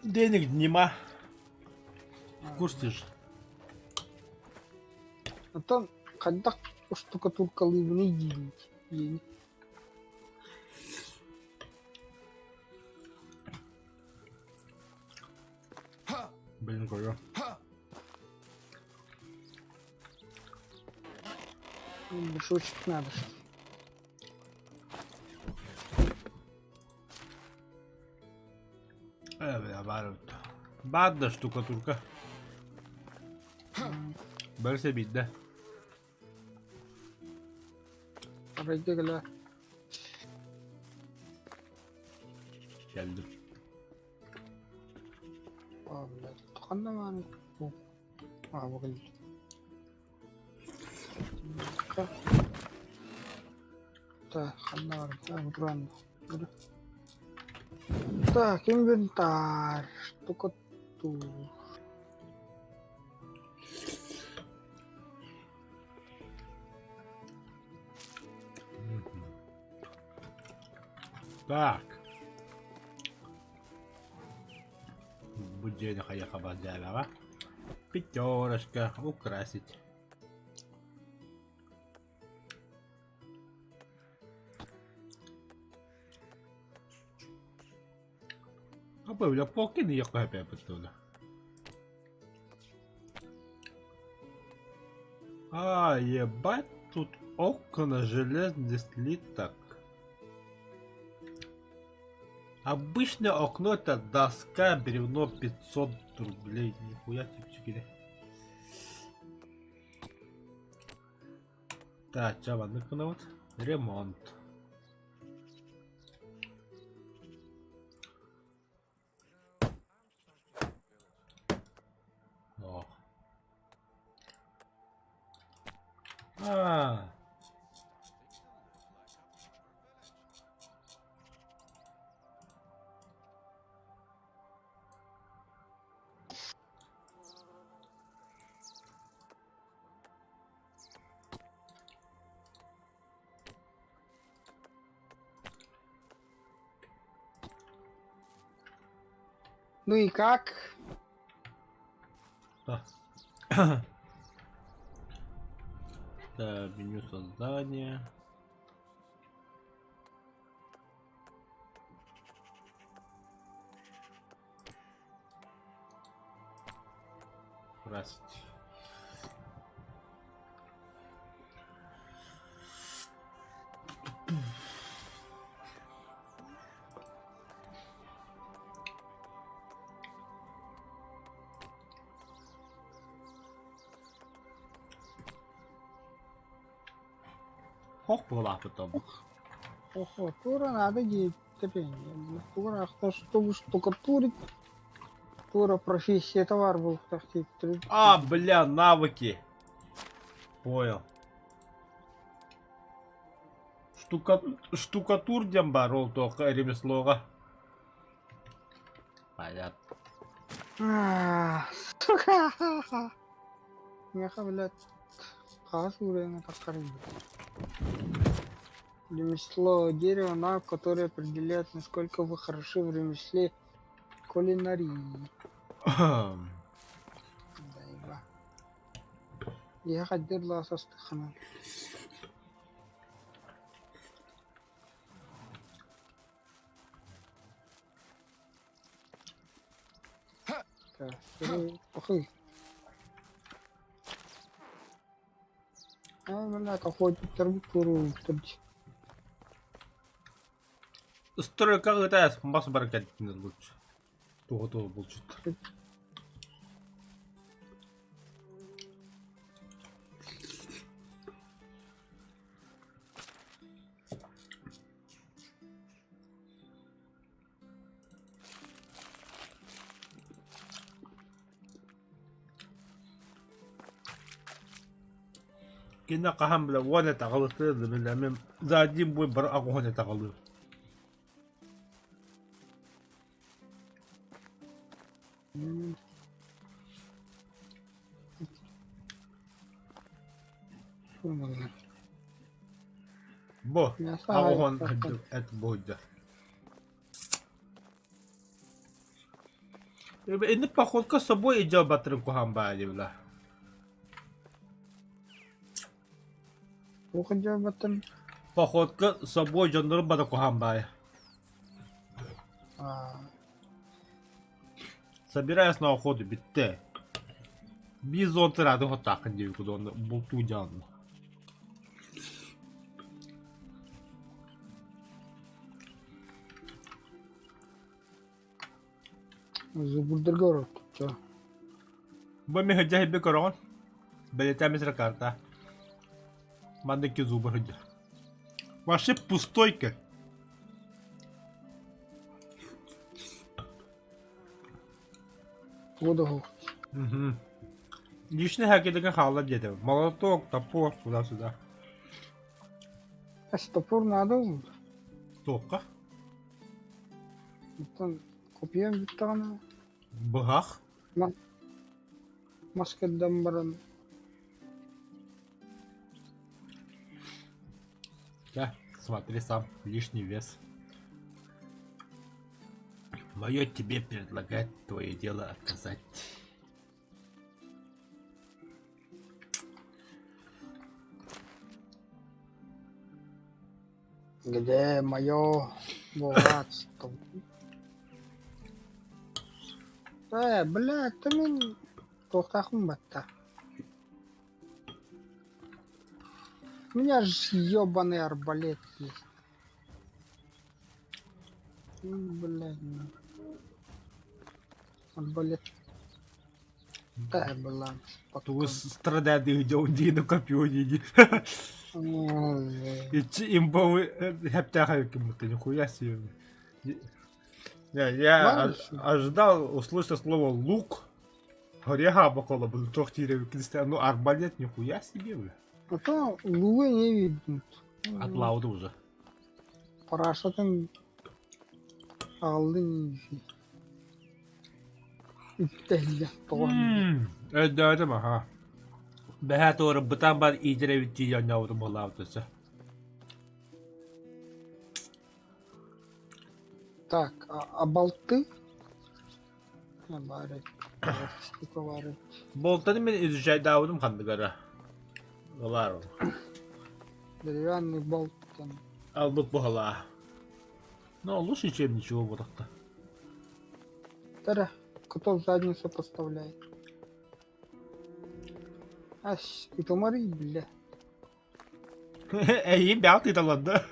Денег нема. В курсе же. А там қайда штукатуркалыны деймін. Блин, кого? Мешочек надо. Var. بعد da штукатурка. Böylese bitti. Arayda gel. Geldim. Vallahi tıkandı mı hani? Bu. Ha bakayım. Так, ханар, так, рано. Так, инвентарь, штукатур. Так. Будильник я базарова. Пятерочка украсить. А böyle pokin yok hep yapıtıyorlar. А, ебать, тут окна железный слиток. Обычное окно это доска, бревно 500 рублей. Нихуя типчики. Так, чава, ну-ка вот. Ремонт. О. А. Ну и как? Да. Да, меню создания. Здравствуйте. Хох была потом. Ого, тура надо делать терпение. Тура, чтобы штукатурить. Тура профессия товар был. А, бля, навыки. Понял. Штукатур дембарол только ремеслога. Понятно. Сука. Меха, блядь. Хас уровень такой. Ремесло дерево, навык, который определяет, насколько вы хороши в ремесле кулинарии. Да, еба. Я хотел ласостыхана. Так, охуй. Блядь, охотник турбикуру. Стройка это масса баракет не лучше. То получит. Кина кахам бля вона тагалыты бля мен за один бой бар агоне тагалы. Бо, агон это будет. Это походка с собой идет батарейку хамбали бля. Уходя в этом. Походка с собой жанр батарейку хамбали. Собираясь на охоту битте. Бизон ты рады вот так иди куда он болту дян. Зубурдер город. Чё? Бами хадя хибе корон. Белетя мисра карта. Мандеки зубы хадя. Вообще пустойка. Водоху. Угу. Лишний хакидага хала деде. Молоток, топор, туда-сюда. А топор надо? Тока. Купим битана. Бгах. Маскет дамбаран. Да, смотри сам, лишний вес. Мое тебе предлагать, твое дело отказать. Где мое богатство? Блядь, ты меня... Тохтахым батта. У меня ж ебаный арбалет есть. Блядь, ну. Арбалет. Да, была. Тугу страдады где он дину копьёнини. И имбовый хептаха кем-то нихуя себе. Я Ладно, ожидал услышать слово лук. Гореха бокола был трохтире кристиан, ну арбалет нихуя себе, бля. А то луы не видно. От лауда уже. Парашютын алды не Иттәһиә тоған. Это ага. Бәһә торы бутан бар идере витти яняудым лаудасы. Так, а болты? Бары. Штука бары. Болтаны мен изучай даудым хандыгара. Олар. Деревянный болт. Там. Албык бухала. Ну, лучше, чем ничего вот так-то. Тара, кто в задницу поставляет. Аш, и томари, бля. Эй, бял ты таланта.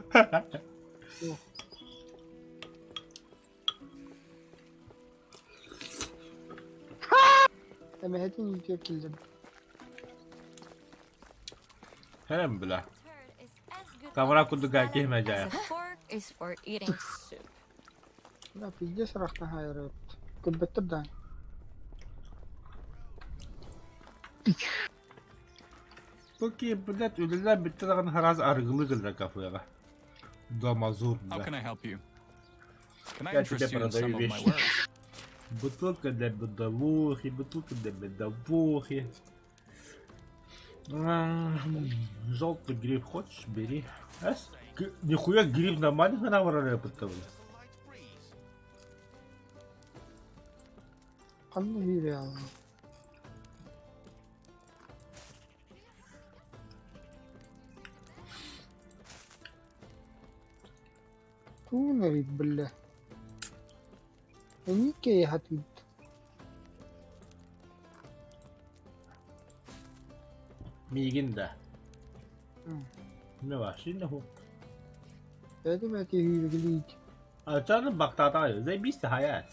Я хотел не пью киллер. Hem bile. Turd is as good Kamera looking kuduga salad kihmeyeceğim. as a fork is for eating soup. Да, пиздец, рахна хайрет. Кот беттер да. Peki, блядь, ölüler bitti lan haraz argılı gılır kafaya. Damazur How can bile. I help you? Can I Я interest тебе you in some продаю of my вещи. work? Бутылка для бедовухи, бутылка для бедовухи. Желтый гриб хочешь, бери. Нихуя гриб на маленького навара потом. Канны вирял. Тунерит, бля. Они кей хатвит. Migin de. Hı. Ne var şimdi bu? Это бля те хюрглить. Canım bak tatayı. Zey biz de hayat.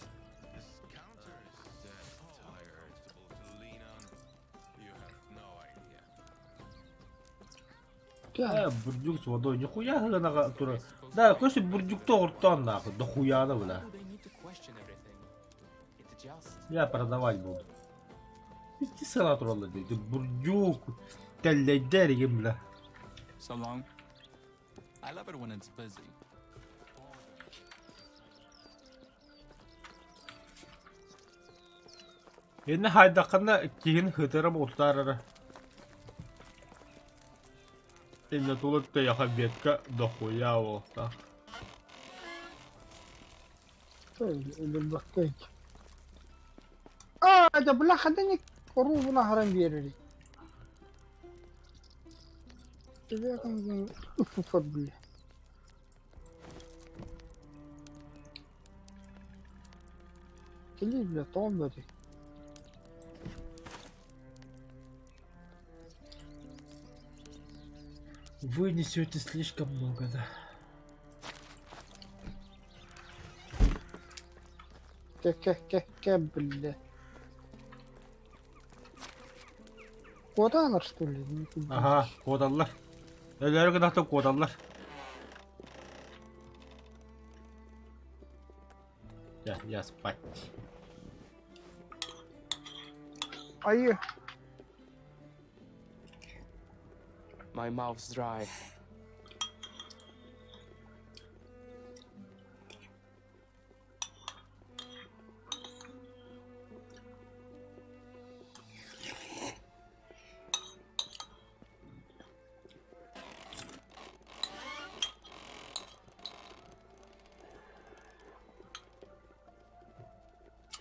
Кя? Бурдюк с водой. Нихуя на тура. Да, конечно, бурдюк-то уртан нахуй. Да хуя да, бля. Do they need to question everything? It's just. Я продавать буду. Bitti sana trolla dedi. Burcuk. Telleydер ем, бля. So long. I love it when it's busy. Енді хайдаққанда кейін хытырым ұлттарары. Енді тұлытты яқа бетка дохуя олта. Или бахтайки. А, это бля хадани кору на харам берери. Тебе kan уфуфат бля. Кели бля том бля. Вы несете слишком много, да. Ке бля. Коданар что ли? Aha, kodallar. Elleri kadar kodallar. Я спать. Ayı. My mouth's dry.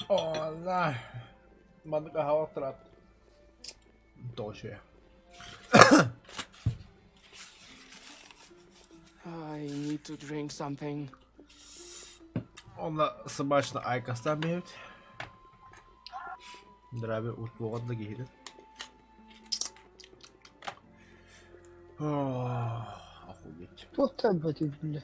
Allah. Man kan ha trap. Тоже. I need to drink something. Onunla smaçla aykastan mevcut. Drabe utluğunda giyilir. Охуеть. Тут обойти, бля.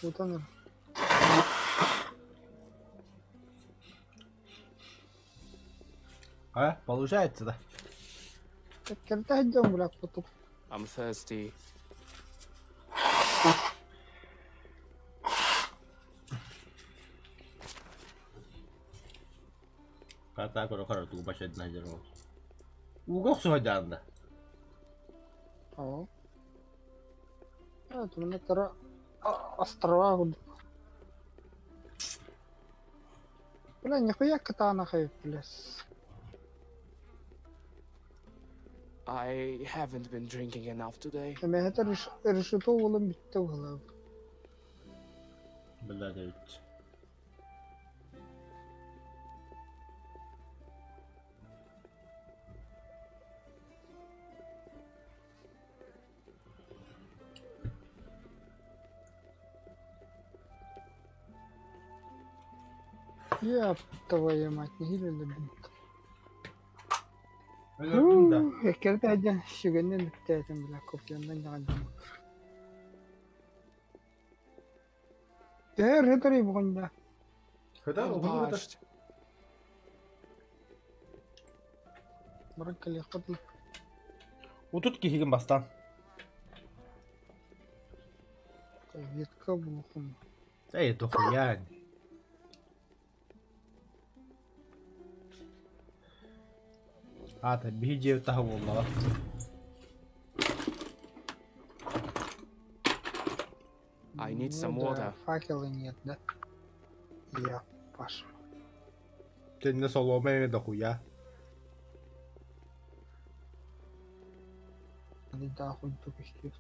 Вот она. А, получается, да? Так когда идем, бля, потом. I'm thirsty. Kata ko na tu ba siya na dyan mo. Ugok sa dyan na. О. Это мне тара острова. Бля, нихуя катана хайп, бля. I haven't been drinking enough today. Я это решето волом битте волом. Bala da yut. Я твою мать, не гилю любит. Öldüm de. Я когда один щеганин битте, бля, кофеяндан яған. Тээр хэтори богонда. Kata I'm o bunu da. parched. Баракали ходил. Утут кихигэн бастан. Ветка бухом. Эй, дохуя. Та бижээ таа боллоо. I need some Ну да, water. Факела нет, да? Я Паша. Тэ нэ соломэ дохуя. Да, хуй тупички.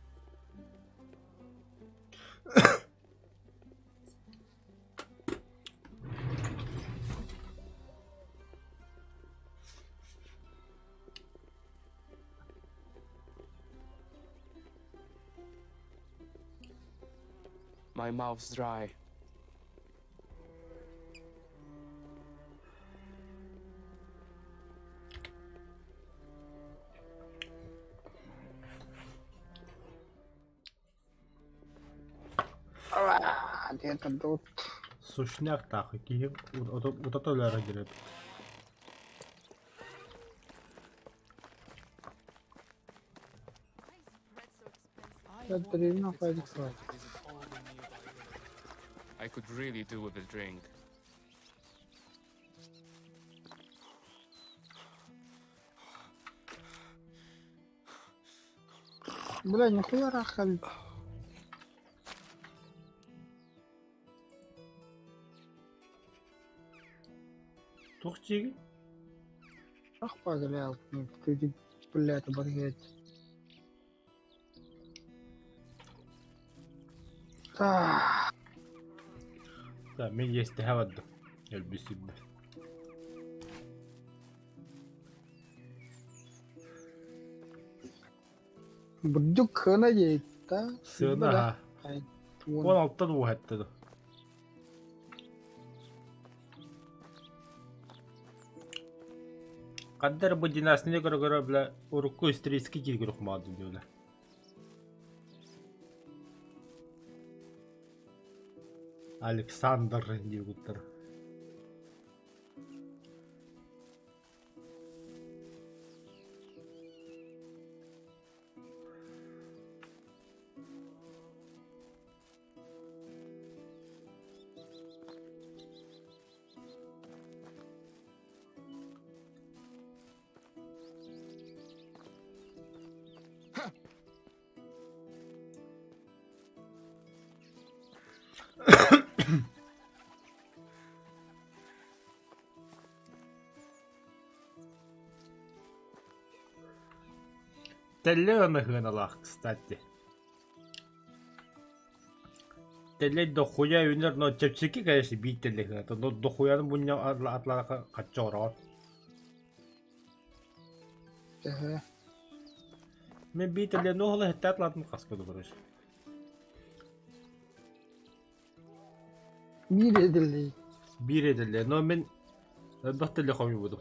My mouth's dry. Где-то тут. Сушняк тахы кихиг утатолара гирет. Это древно пойдет. I could really do with a drink. Бля, нихуя рахаль. Тухчиги? Ах, погулял. Ну, ты, бля, это багет. Да. Да, мен есть хавадда. Элбисиб. Будук хана дейт, да? Сына. Ай, Он вон. алттан уухаттады. Каддар бу динасыны көрө бля урукку истриски киргүр ухмады бля. Александр Дигутер. Телена хыналах, кстати. Теле дохуя юнер, но чепчики, конечно, бить теле хыната, но дохуя буня атлака качора. Ага. Мен бить теле нохлы хэтэ атлатын каскады короче. Bir edildi. Bir edildi. No ben battı koymu budum.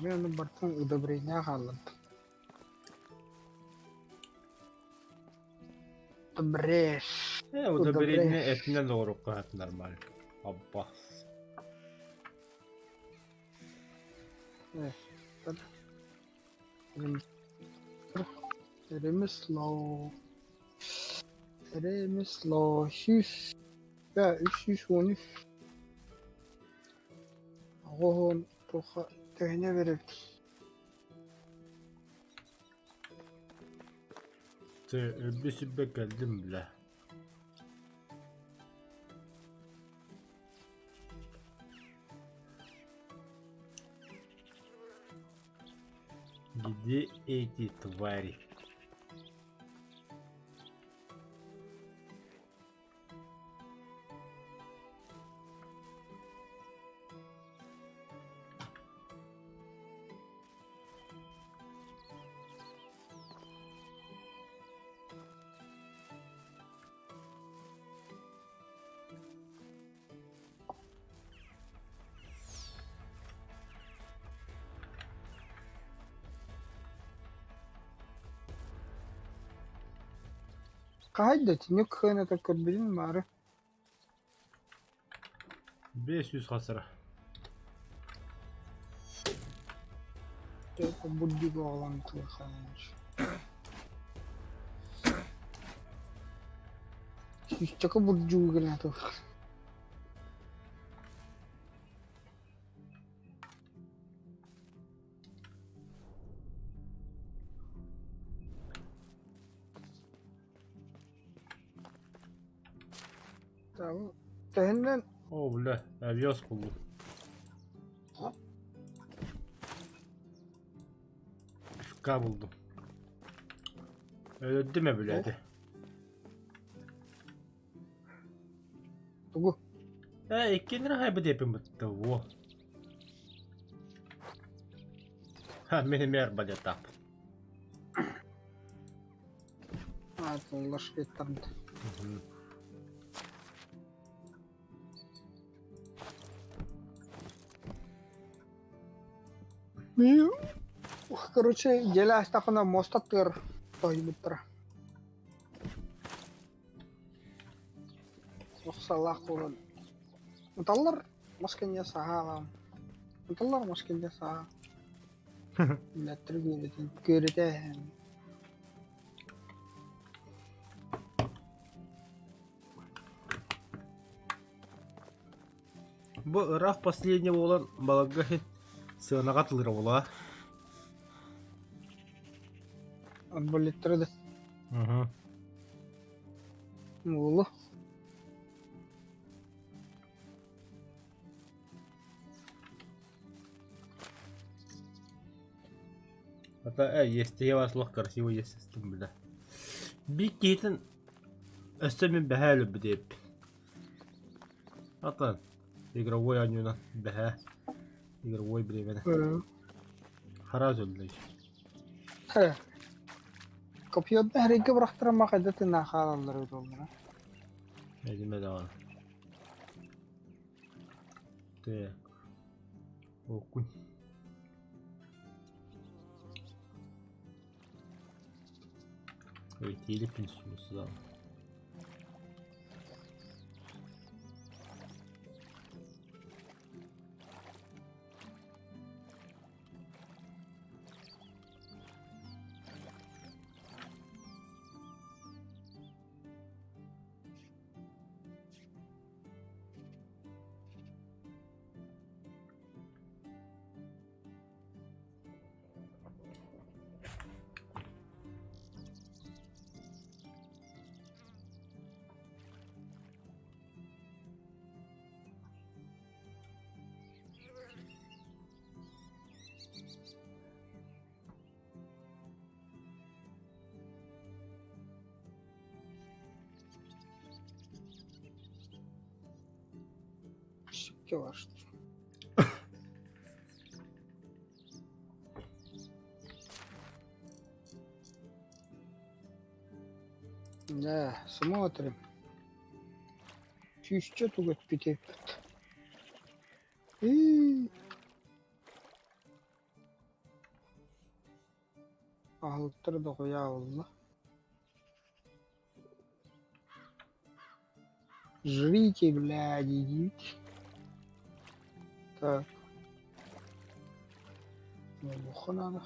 Ben onu bartın udabreğine kaldım. Udabreş. O da Udabreş. birine etinden doğru kahat normal. Abbas. Evet. Remeslo. Remeslo. 100. Ya 313. Oğlum toka tehne verirdi. Bir sübbe geldim bile. Где эти твари? Kaydı tinyok khana takır bilin mari. 500 hasara. Buddi bağlantı kaymış. Hiç çaka buddi gelene to. Tamam. Tehnen Oh bile. Avios buldum. Fıkka buldum. Öyle değil mi böyleydi? tugu. İkinci haybı depim bitti o. Ha benim yer bale tap. Allah şeytan. Короче, деля астахана мостатыр той бутра. Салах курun. Муталлар маскенде сагалам. Муталлар маскенде сага. Ләттер гөрәтен көрәтә. Bu Irak последнего olan балагахи сыгына катылыр була. Анболеттерде. Угу. Улы. Hatta yesteğe vaslak красивый естествен бile. Bir ketin östemin behalü bidip. Hatta игровой анюна беха. Игровой бремene. Хараз öldü. He. Kopyada herike bıraktırma kadar nahalanlar öyle olmalı. Elime de var. Так. Окунь. Evet, yedi pin sürüsü daha. Şıkkı var. Да, смотрим. Чуть-чуть тугать питает. И алыктырды коябыз. Жрите, блядь, идите. Так. Ну, надо.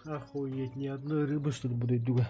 Охуеть, ни одной рыбы, что ли, будет дуга.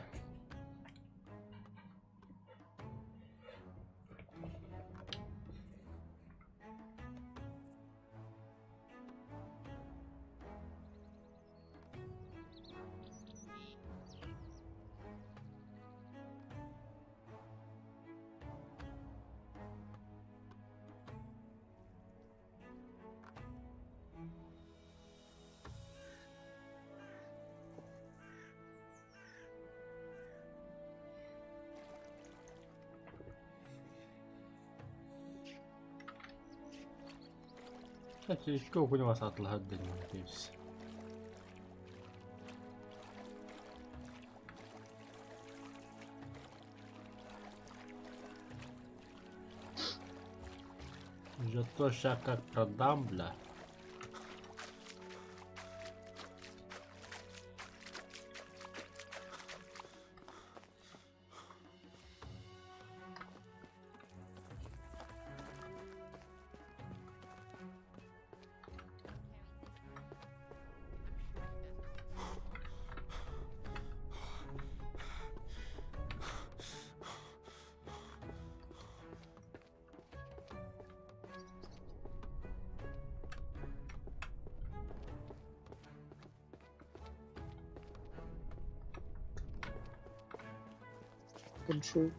Кстати, школа у него сатла отдельно, надеюсь. Зато ща как продам, бля. Короче,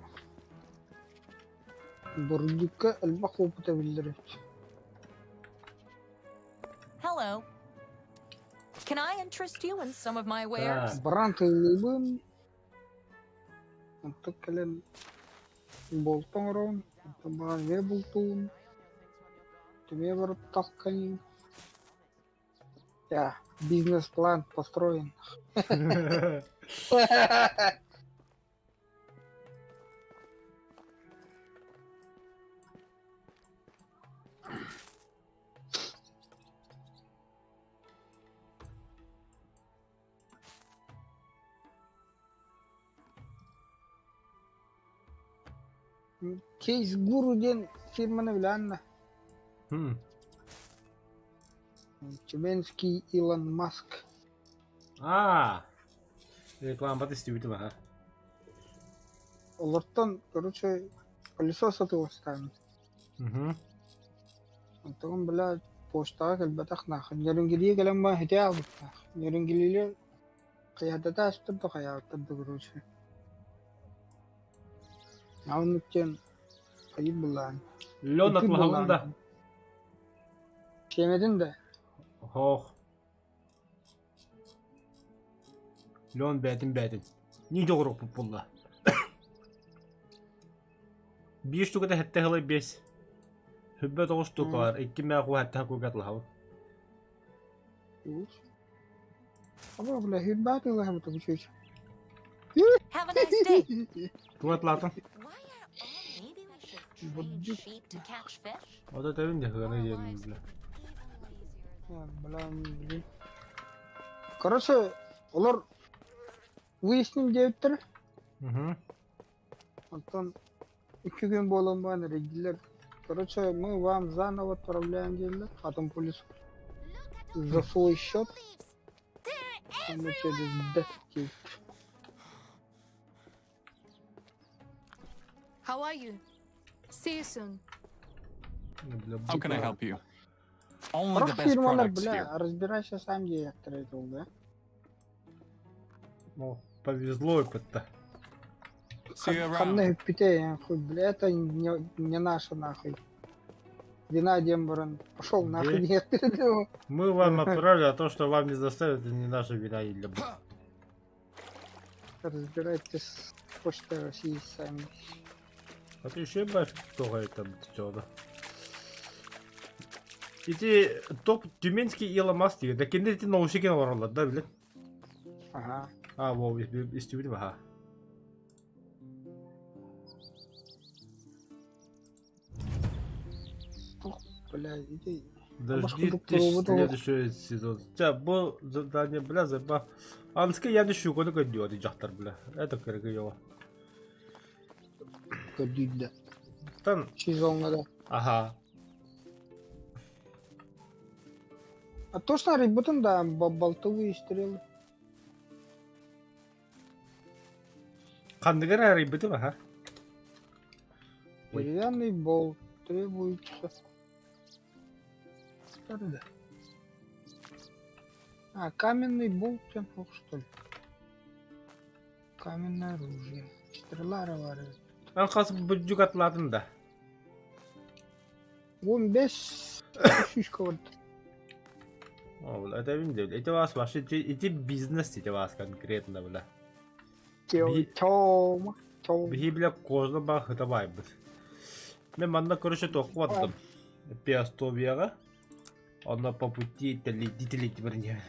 бурдюка البخوبة بالريش. Hello. Can I interest you in some of my wares? Бранты лыбын. Антак кален болтон рон. Антаба ве болтун. Тебе врат толкани. Я бизнес-план построен. Кейс Гуруден фирманы биланна. Чебенский Илон Маск. Реклама батистивитила, ага. Олартон, короче, пылесос сатып астам. Антон, блядь, почтага келбетах нах. Нерунгилие келем ма хитя бутах. Нерунгилие кыядата аштырды кыядатырды, короче. Аун үткен кайып булан. Лен атлахавын да. Шемедин да. Хох. Лен бәтін. Не жоғырық бұп бұлла. 5 штука да хәтті ғылай 5. Хүббе 9 штука бар. 2 мәғу хәтті хәкуға атлахавын. Аба, бля, хиббат илаха бұта бұчуч. Have a nice day. Туға атлатың. Why maybe we should train sheep to catch fish? Ода тәбін де ғаны жерін білі. Блин. Короче, олар выясним дептер. Антон 2 gün болонбан регилер. Короче, мы вам заново отправляем дело, потом полис за свой счет. Мы через детектив. How are you? See you soon. Бля, How can I быка. help you? Only the Хороший best фирманар, products here. бля, разбирайся сам, директор этого, да? Ну, повезло это. See you around. Хамны питей, хуй, бля, это не наша нахуй. Вина Дембран. Пошел нахуй, Где? директор этого. Мы вам отправили, а то, что вам не заставят, это не наша вина и для бога. Разбирайтесь с почтой России сами. А ты еще ебашь, кто это, что да? Эти топ тюменские иломасти, да кенде эти наушники наворот, да, блядь? Ага. А, воу, из Тюмени, ага. Ох, бля, иди. Дождитесь проводу. следующий сезон. Тебя был задание, бля, заба. Анский я дышу, куда идет, и жахтар, бля. Это короче его. Гадида. Там, Сезонга, да. ага. А точно ребятам, да, болтовые стрелы. Кандыгара ребята, ага. Ой. Деревянный болт требуется. Да. А, каменный болт, что ли? Каменное оружие. Стрела рваривает. Анкасы бүджүк атылатын да. 15 шишка вот. О, бля, это винде, это вас вообще, эти бизнес, эти вас конкретно, бля. Тёма. Бихи, бля, кожно бах, это вайбы. Мен манда, короче, току аттым. Пиастовияга. Она по пути телети, вернее.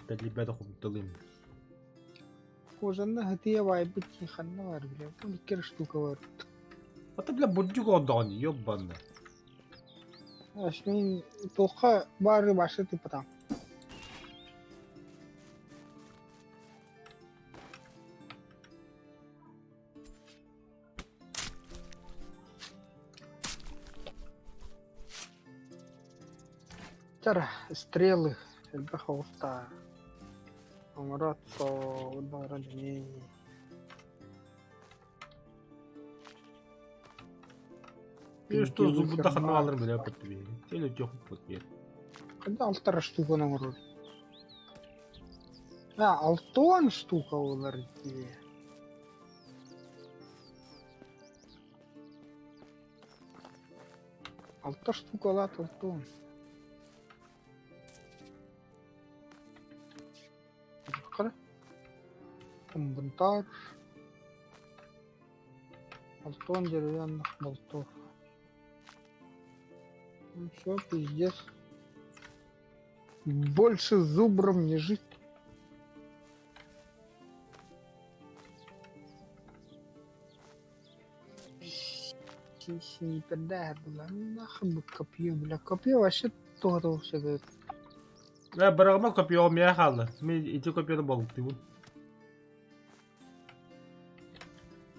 Ребята хумтылым. Кожаный хатия вайбы тиханна var bile. Bu bir kere штука var. Это, бля, бүджүк ондан, ёббанды. Ашмин тоха бары башы ты потом. Тара, стрелы, это холста. Умрат, то ударили. И что, зубы даханвалар, бля, подтвери. Теле тёху подтвери. Когда алтара штука на урод. А, алтон штука уларди. Алта штука лат алтон. Кара. Инвентарь. Алтон деревянных болтов. Ну все, пиздец. Больше зубром не жить. Никогда было. Нахуй копье, бля. Копье вообще то все говорит. Я барагма копье меня халла. Мне эти копье на балу ты.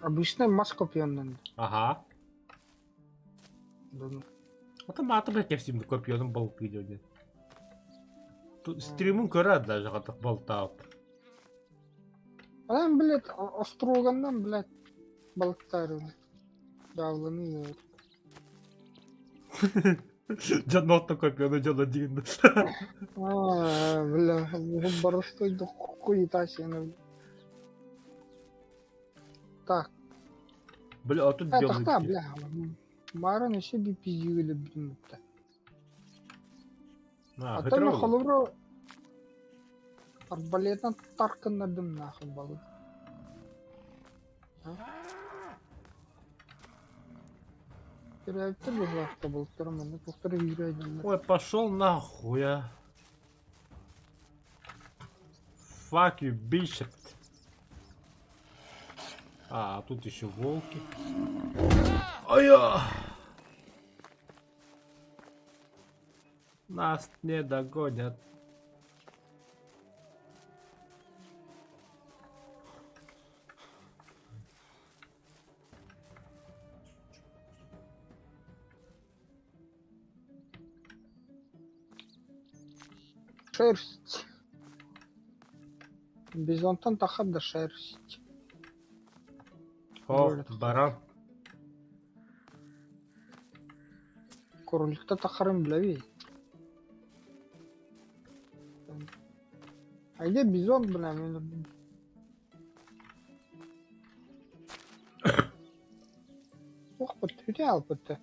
Обычно масс копье надо. Ага. Да, ну. Это мата, блядь, я всем копье на балу ты идёт. Тут стримун көрәт даже қатық балтап. Адам, блядь, остроганнан, блядь, балықтар. Давланы. Жанотты копьені жана дегенді. Бля, барыстойды хуета сені. Так. Бля, а тут белый. Так, бля. Марын еще би пиздюгілі білмепті. А то мен холыбры арбалетнан таркынадым нахуй балы. Переайттыр бұл жақта болттырым, мен тоқтыры үйрейдім. Ой, пошел нахуй, а. Fuck you, bitch. А тут еще волки. Ой-я! Нас не догонят. Шерсть. Бизонтан тахат да шерсть. О, Говорит. баран. Кроликта тахарын білеби. Айде бизон білем. Ох, подтвите алып бітті.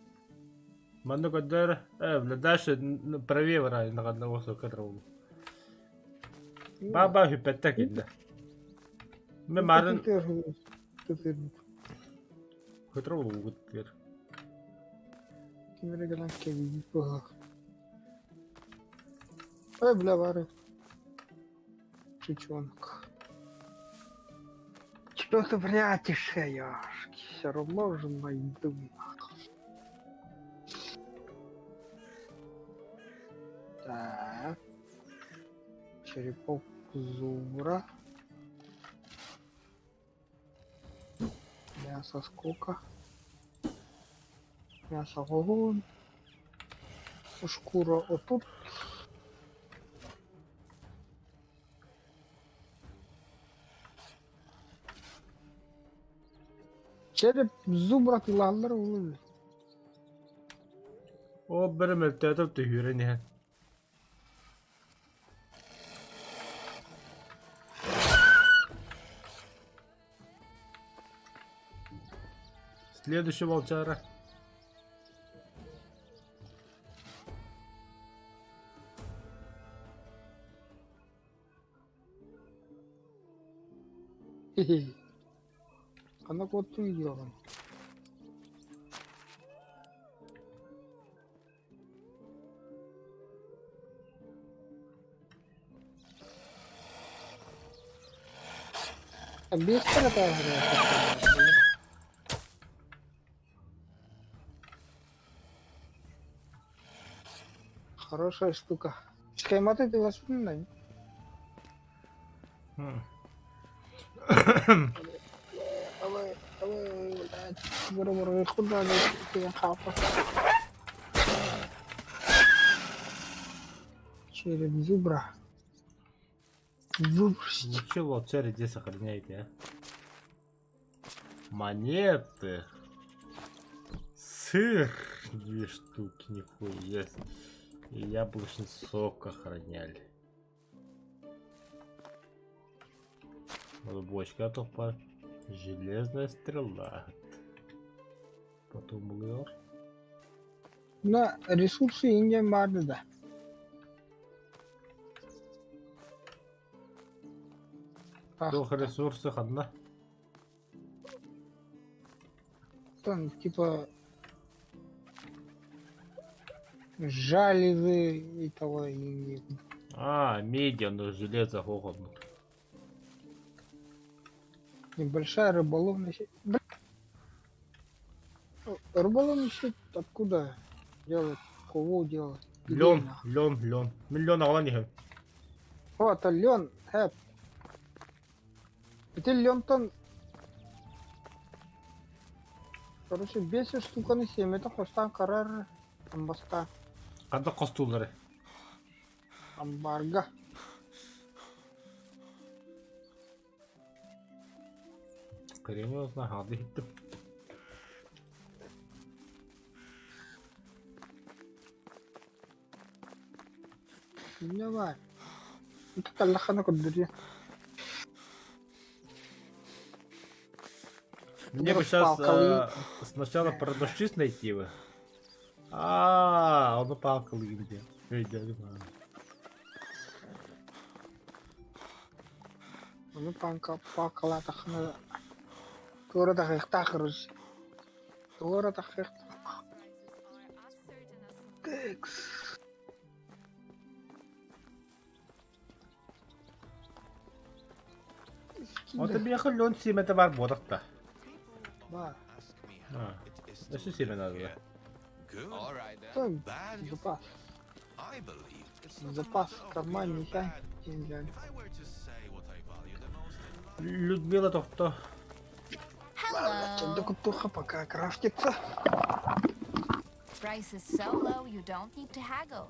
Манда көддер, бля, дальше правее вара, на одного сокатрол. Баба hypättää кинде. Me maren көтрол угуттер. Кимере гелен кеби. Ой, бля, вары. Чучонок. Что ты прячешься, Яшки? Все равно же найду. Так. Черепок зубра. Мясо сколько? Мясо вагон. Шкура отут. Череп зубра тылалар улы. О, бір мөлтөтіп түйірін ең. Следующий волчара. Хе-хе. Она кот видела. Быстро это хорошая штука. Схематы ты воспоминай. Давай, блядь. Бур-бур, куда ты хапа? Череп зубра. Зубрсть. Ничего, волчары где сохраняете, а? Монеты. Сыр. 2 штуки, нихуя. И яблочный сок охраняли. Вот бочка тупа. Железная стрела. Потом лыр. На ресурсы Индия марды да. Только ресурсы одна. Там типа жалезы и того и А, медиа, но железо хохотно. небольшая рыболовная сеть. Рыболовная сеть откуда делать? Кого делать? Лен. Миллион алан. Вот, лен, хэп. Это лентон. Короче, 5 штук 7, это хостан карар амбаста Кандай костулары? амбарга. Кремезно, хады хиттім. Не var. Это талахана кудри. Мне бы сейчас сначала продавщиц найти бы. Он упал где? Ну панка пакала тахна. Тора тахтахрус. Тора тахт. Текс. Вот тебе ехал лен 7 это барботок-то. Да. Да что себе надо? Yeah. Good. All right then. Там Bad. запас. I believe it's not Запас a в matter of кармане good or нельзя. bad. Нельзя. If I were to say what I value the most in life, Людмила то. Hello. Да кутуха пока крафтится. Price is so low, you don't need to haggle.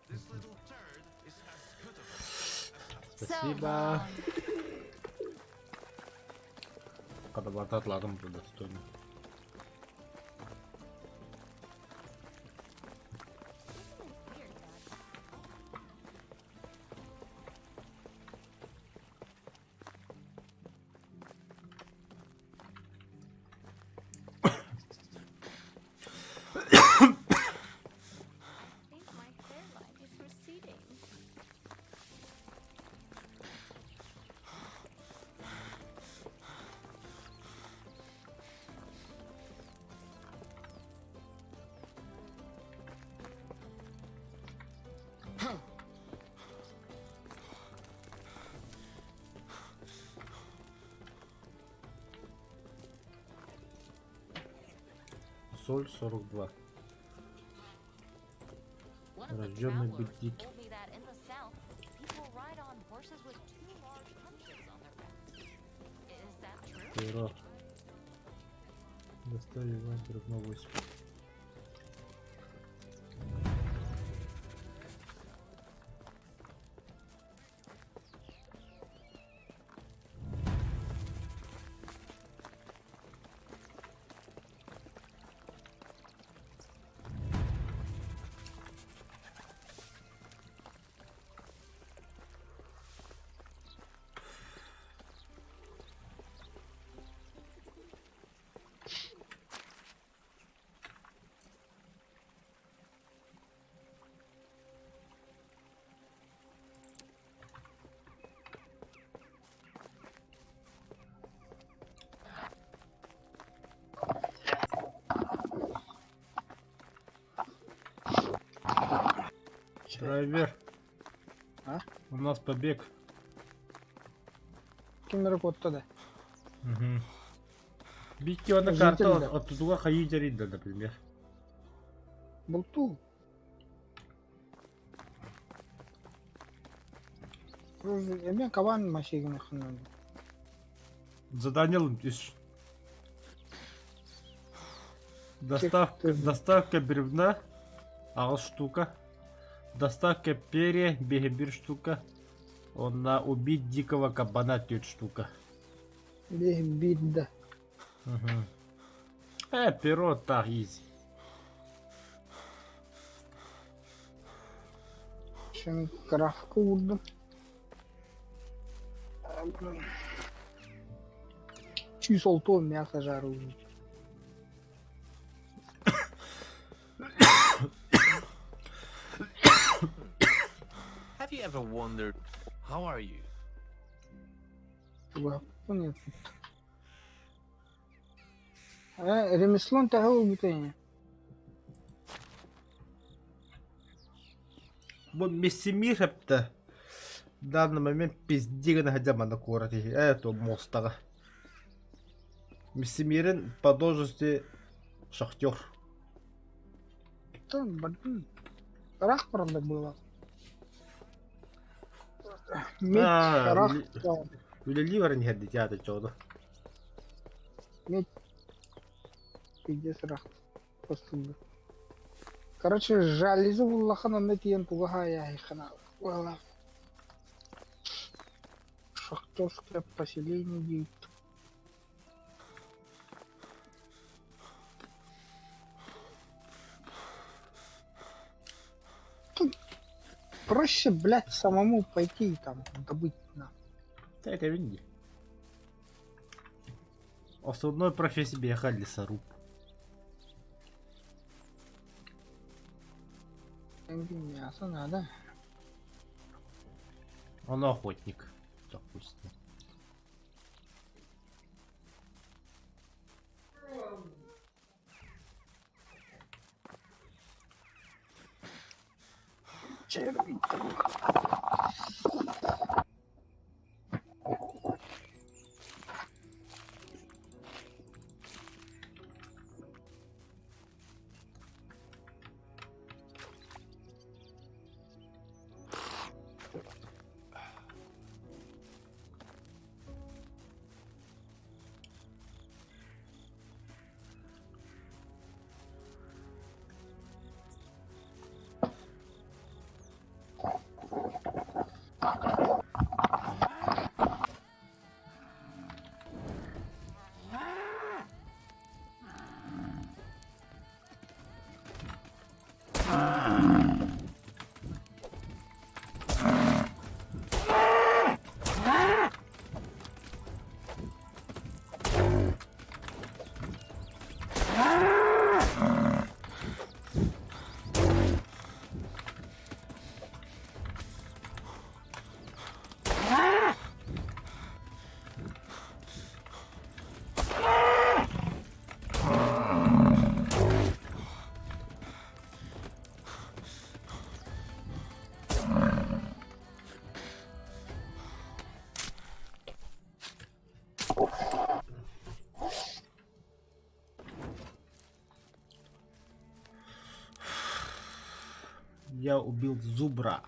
This little turd is as good of a friend as Спасибо. Когда бы отладом был достойный. I think my hairline is receding. Соль 42. One of the Рожденный travelers быть диким. told me that in the south, people ride on horses with two large hunches on their backs. Is that true? Перо. Доставим вампиров на 8. Драйвер. А? У нас побег. Киммер коттада. Угу. Биккионы Житель, карта да. оттуда Хаиджарида, например. Болту. Эме кабан машигин ханан. Задание лымтиш. Ты- Доставка бревна. Ағыл штука. Доставка перья, бегебир штука. Он на убить дикого кабана 4 штука. Бех бидда. Угу. Перо так изи. Şimdi grafika vurdum. 206 мясо жару. Have you ever wondered, how are you? Нет. Ремеслон того убитое. Вот Мессимир это в данный момент пиздига находяма на короте. Это мостага. Мессимирин по должности шахтер. Там, блин. Рах, правда, было. Медь, А, рах, ли- да. Или ливер не ходить, я это что-то. Медь. Пиздец, рах. Просто. Короче, жализу Аллахана натиен тугая и хана. Вала. Шахтерское поселение есть. Проще, блядь, самому пойти и там добыть на. Так, а види. Основной профессия беха лесоруб. Мясо надо. Он охотник. Допустим. Черви. Я убил зубра.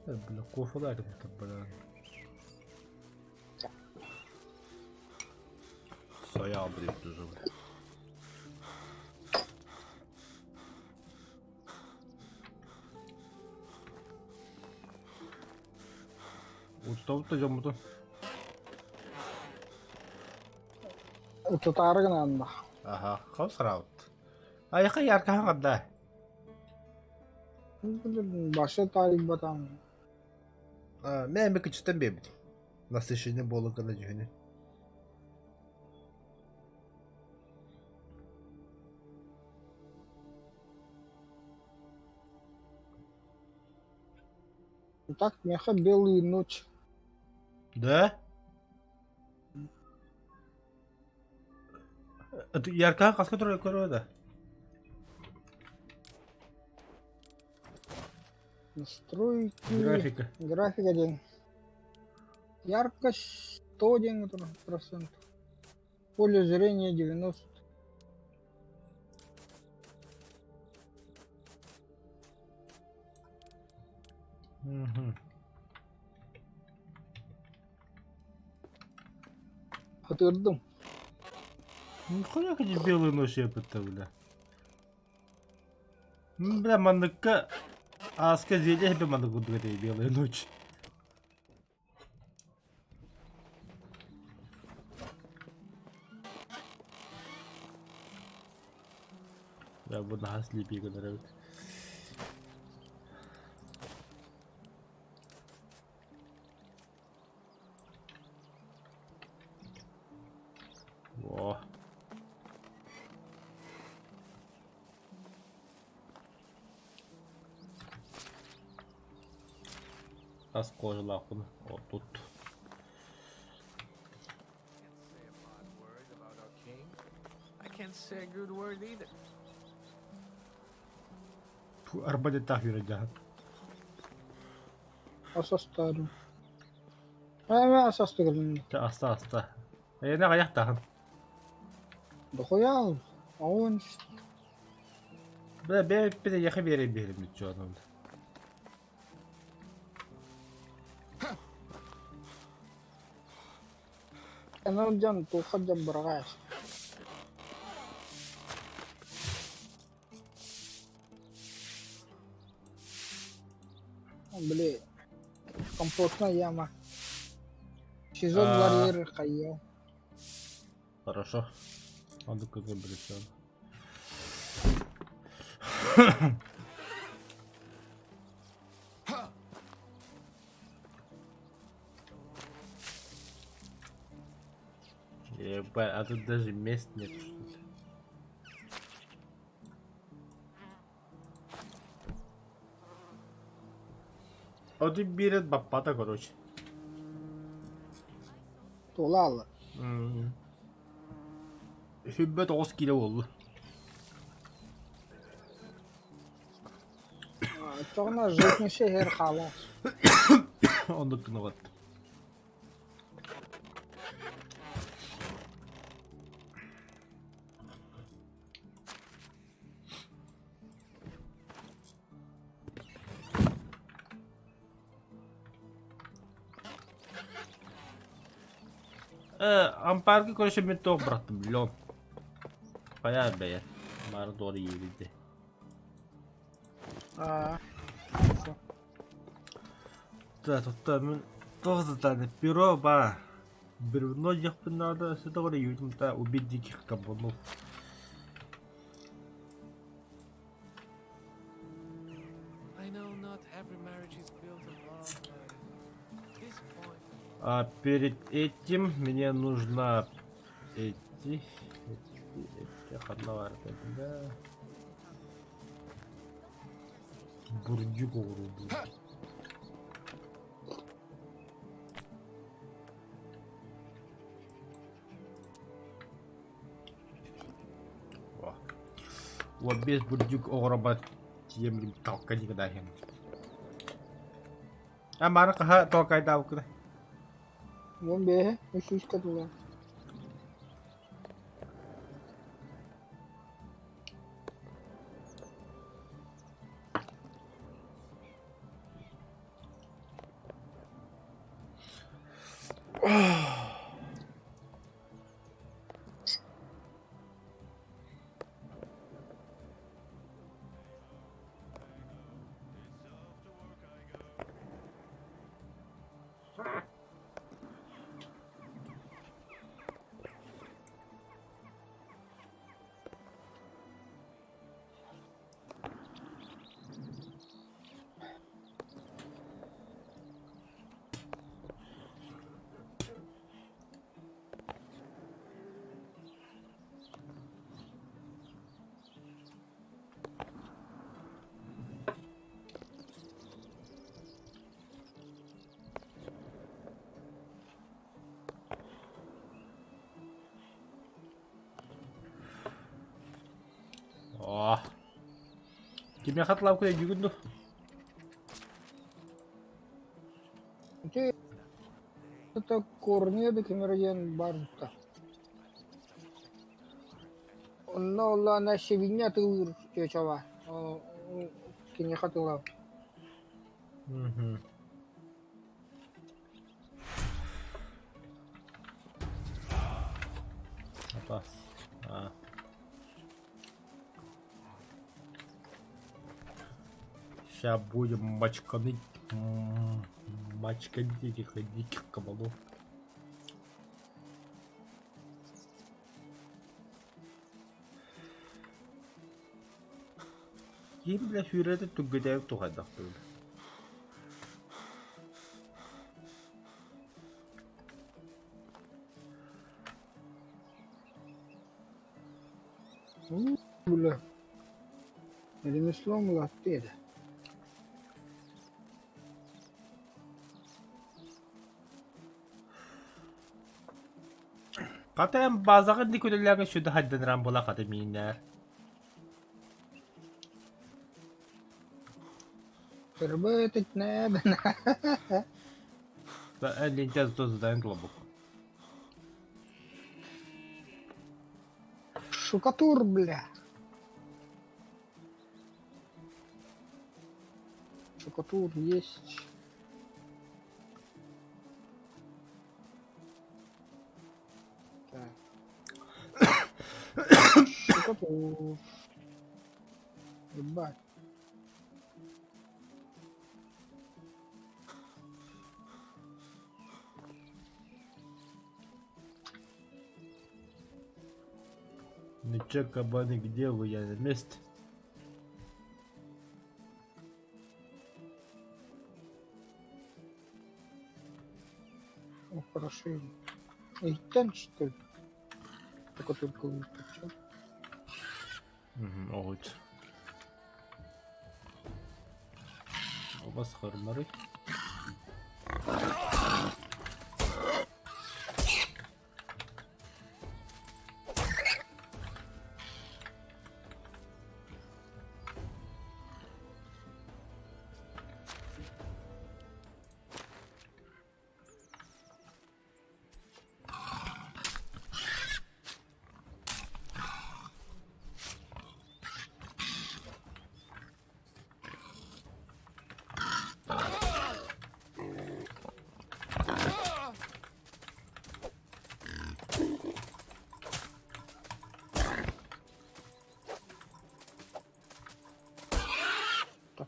Бля, кофе дали это, бля. Соя, блин, тоже, бля. Уставта жаммата. Tutarık anda. Aha, kaos raut. Ay kayar kahan kadda. Başka tarih batam. Ben bir küçükten bir bildim. Nasıl işini bolu kalacağını. Так, меха белую ночь. Да? Яркаhan kaskı duruyor koruyor. Настройки. Графика. Графика день. Яркость 100 день процент. Поле зрения 90. Угу. Hatırladım. Нихуя какие белые ночи это, бля. Бля, мандыка. А сказали, я мандыку говорю, белые ночи. Я буду на слепи, который. Во. Раскожила он вот тут. I can't say a good word either. Арбалет так юридят. Asas tarım. Hemen asas tarım. Аста. Я на аяқтағын. Dokuya avun işte. Бля, bir de yakı bir yere bir şu adamda. Kenal can tukad jam beragas. Beli komposnya ya mah. Сезон барьеры кайя. Хорошо. Надо как выбрать. Ебать, а тут даже мест нет. Что ли? Вот и берет бапата, короче. Tolal. Hübbet 9 kilo oldu. Sonra житный şehir halas. 10 dakika var. Amparki konuşup bir tok bıraktım biliyorum. Bayağı be ya. Bana doğru yürüdü. Да, тут там тоже тайны перо, ба. Многих надо с этого района убить диких кабанов. I know not every marriage is built on love, but at this point, А перед этим мне нужно эти одного да. Бурдюк урубу. Вот без бурдюк огроба тем толка никогда не. А мана каха толкай дау куда. Вон бе, ищушка туда. О. Кимя хатлау куда жүгүндү. Это корнеды кемерген барда. Онно ла на шевиня тылыр чечава. Кине хатыла. Мгм. Опас. А. Сейчас будем мачканыть. Мачканить этих диких кабанов. Ким бля хүрээтэй түггэдэв тухайдах юм. Бля. Ремесло латте. Катайм базага дикүлэлэгэ шүдэ хадданран бола каты миннер. Работать надо. Да, лентяз то задаем глобук. Шукатур, бля. Шукатур есть. Так. Шукатур. Ебать. Ну чё, кабаны, где вы? Я на месте. О, хорошо. И там что ли? Только выскочил. Огуч. У вас хармары.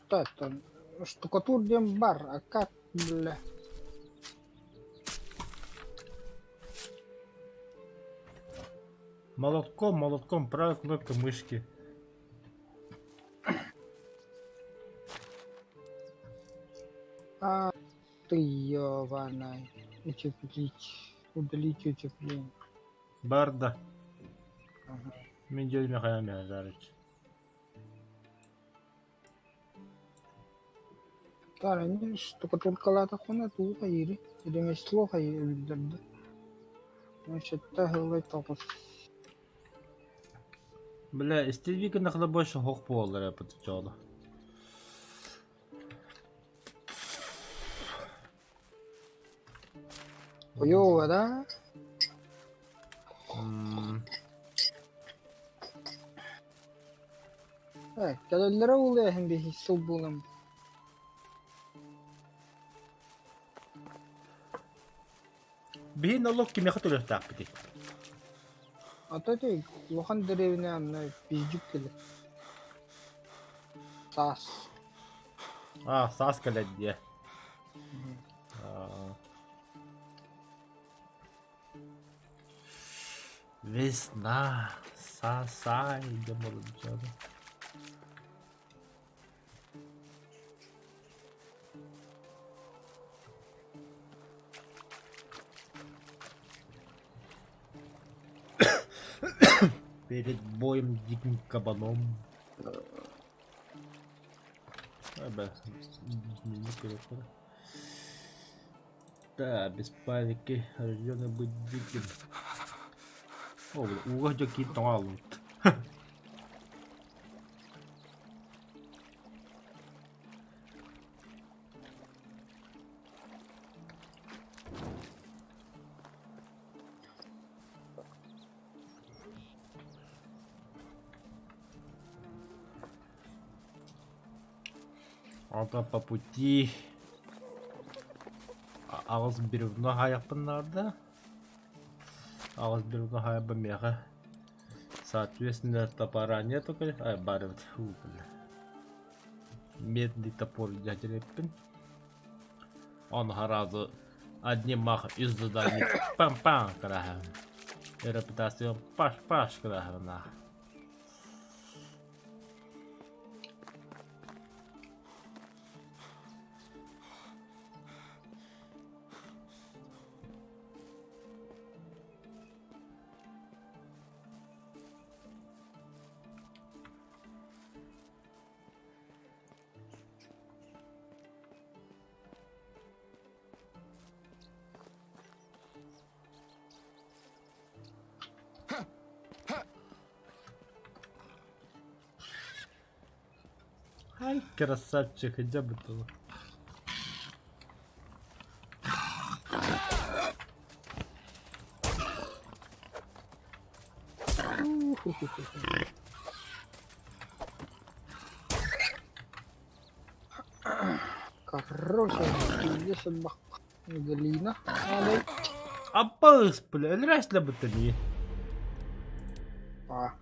Так, штукатур дембар, а как, бля? Молотком, правая кнопка мышки. А ты ёбаная. Удалить утепление. Барда. Ага. Мен жөнүмө каям я зарыч. Тара, не штукатуркалата хуна туу хайри. Ремесло хайри билдирди. Значит, тагылай тапыс. Бля, истерика нахуй больше хохпола репетиционно. Хуёво, да? Кәлелләре ул яһин бе хиссел булам. Бин налог ким яхат үлэх тақпити. Ататай, лохан деревне анна пиздюк келе. Сас. Сас калет дия. Весна. Сасай, где может быть. Перед боем диким кабаном. Да, без паники, рожденный быть диким. О, угол joki талант. Ата по пути. Ağız birine hayapınlarda. Ağız birine hayapımyağı. Соответственно, топора нету, конечно. Ай, барет. Медный топор дядя он гораздо одним махом из задания. Пам-пам, крахам. И репутация паш-паш, крахам, нахуй. Ай, красавчик, хотя бы того. Короче, здесь бак. Галина. Апас, бля, раз la батарея. А,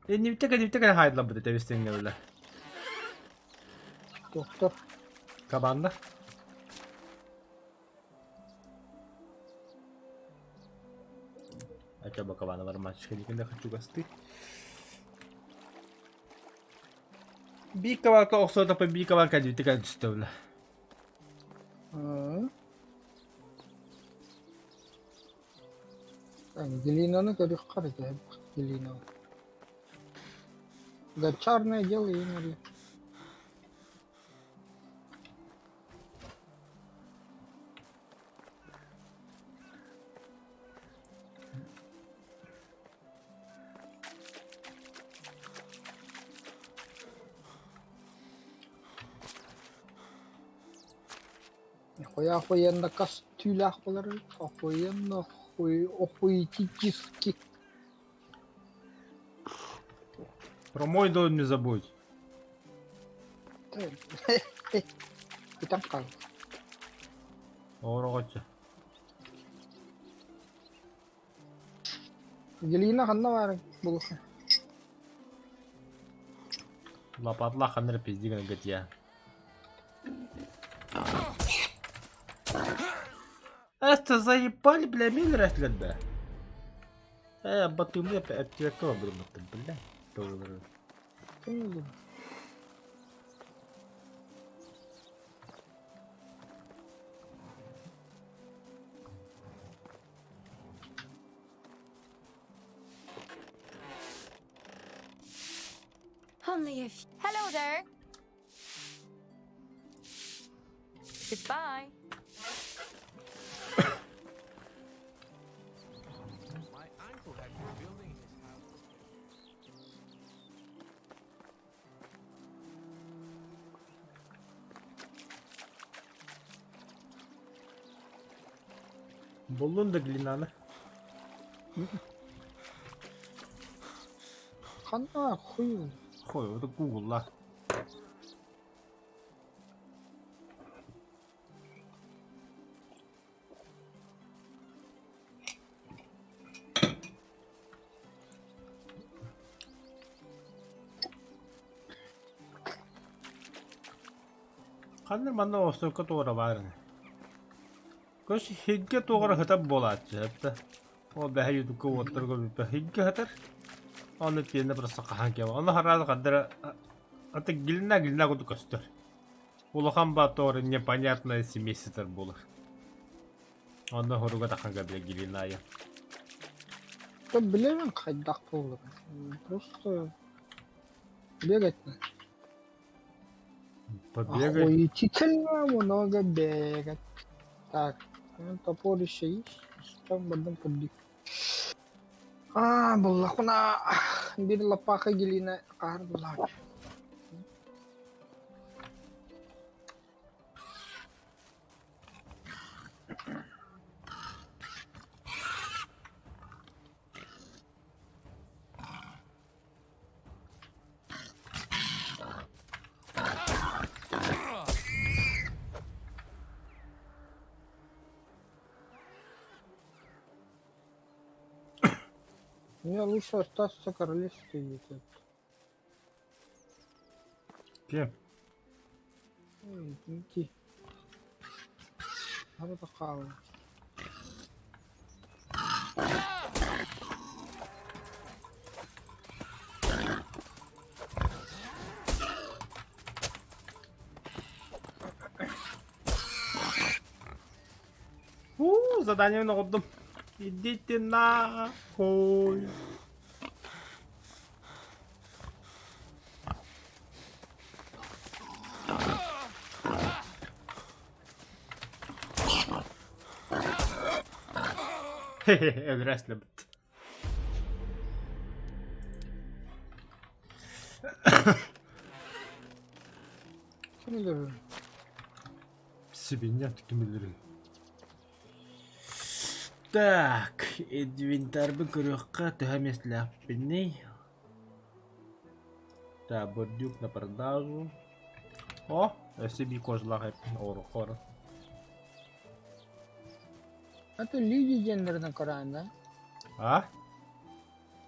Не втекай, хайдла буде те вістиння, бля. доктор. Кабанда. А чё бы кабана вармачка, никогда хочу гасты. Бикавалка оксота по бикавалка втекай түсті, бля. Галинаны көріп қарайды. Галина. Гончарное дело и нари. Нихуя охуенно кастрюлях положить. Охуенно охуетически. Про мой дом не забудь. И там как? Ороте. Галина ханна var bu. Лопатла ханер пиздигана гатья. Это заебали, бля, миль растет, бля. Бату мне от тебя кого буду, бля. Тоже. Only if Hello there. Goodbye. My uncle had been building his house. Buldun da Glina'nı. Kana kuyu. Koy o da Google'la. Kandır bana o sırka doğru var. Köş higge doğru hata bolatçı hatta. O behe yuduku oturgu bir higge hatar. Onu tiyende bir sakahan kema. Onu harada kadar hatta gilina kudu köstür. Улахан Батор непонятная семейство было. Onu horuga takanga bile Gilina'ya. Da bilemem kaydak olur. Просто бегать надо. Побегай. Охуительно много бегать. Так, топорище есть. Там бадам подбег. Баллахуна. Bir lapaka geline kar bulak. Мне лучше остаться в королевстве где-то. Kim? Идти. Надо такая. Задание нагодum. Идите нахуй. Öldürəslə bitti. Kim bilir? Себе kim bilir. Так, инвентарь крюка, тягомеслях пеней. Да, бордюк на продажу. О, себе кожлага орохора. Это люди гендер на Коран, да? А?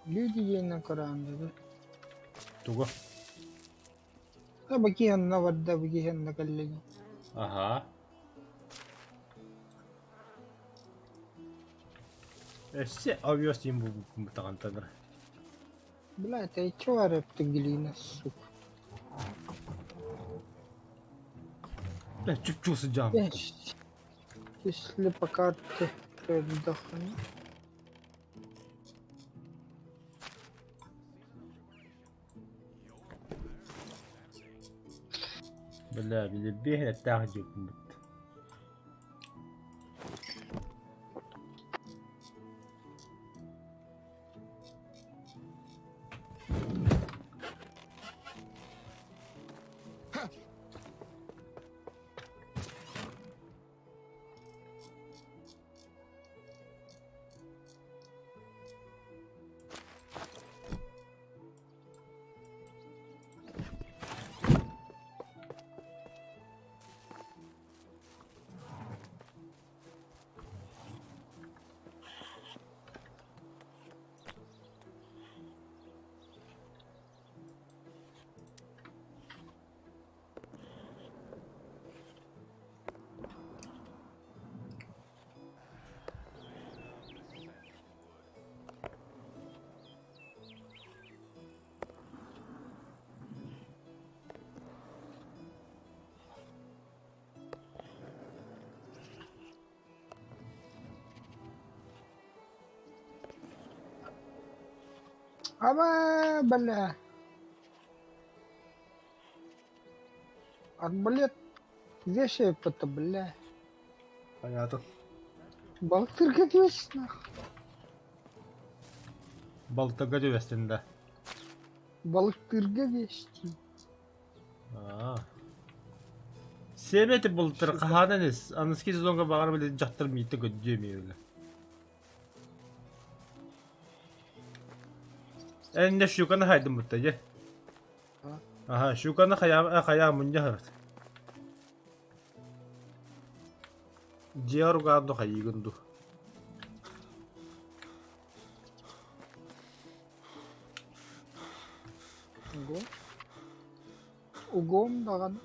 Люди гендер на Коран, да? Туго. Да, бакихан на вода, бакихан на коллеги. Ага. Все овес им бутагантадыр. Бля, ты чё рэп-то глина, сука? Бля, чук-чук сидям. Если по карте отдохну. Бля, билибе так дюкнут. Ама, бля. Арбалет. Вещи это, бля. Понятно. Балтыр как вещь, нахуй. Baltaga dövesinde. Балтырга вещь. Sevmedi bultur kahaneniz. Anıski sezonga bağır bile jaktır miydi gödüğümü öyle. Энне шуканы хайдым бутта, е. А? Ага, шуканы хая мунья хырт. Диаругаду хайгынду. Угом. Угом даган.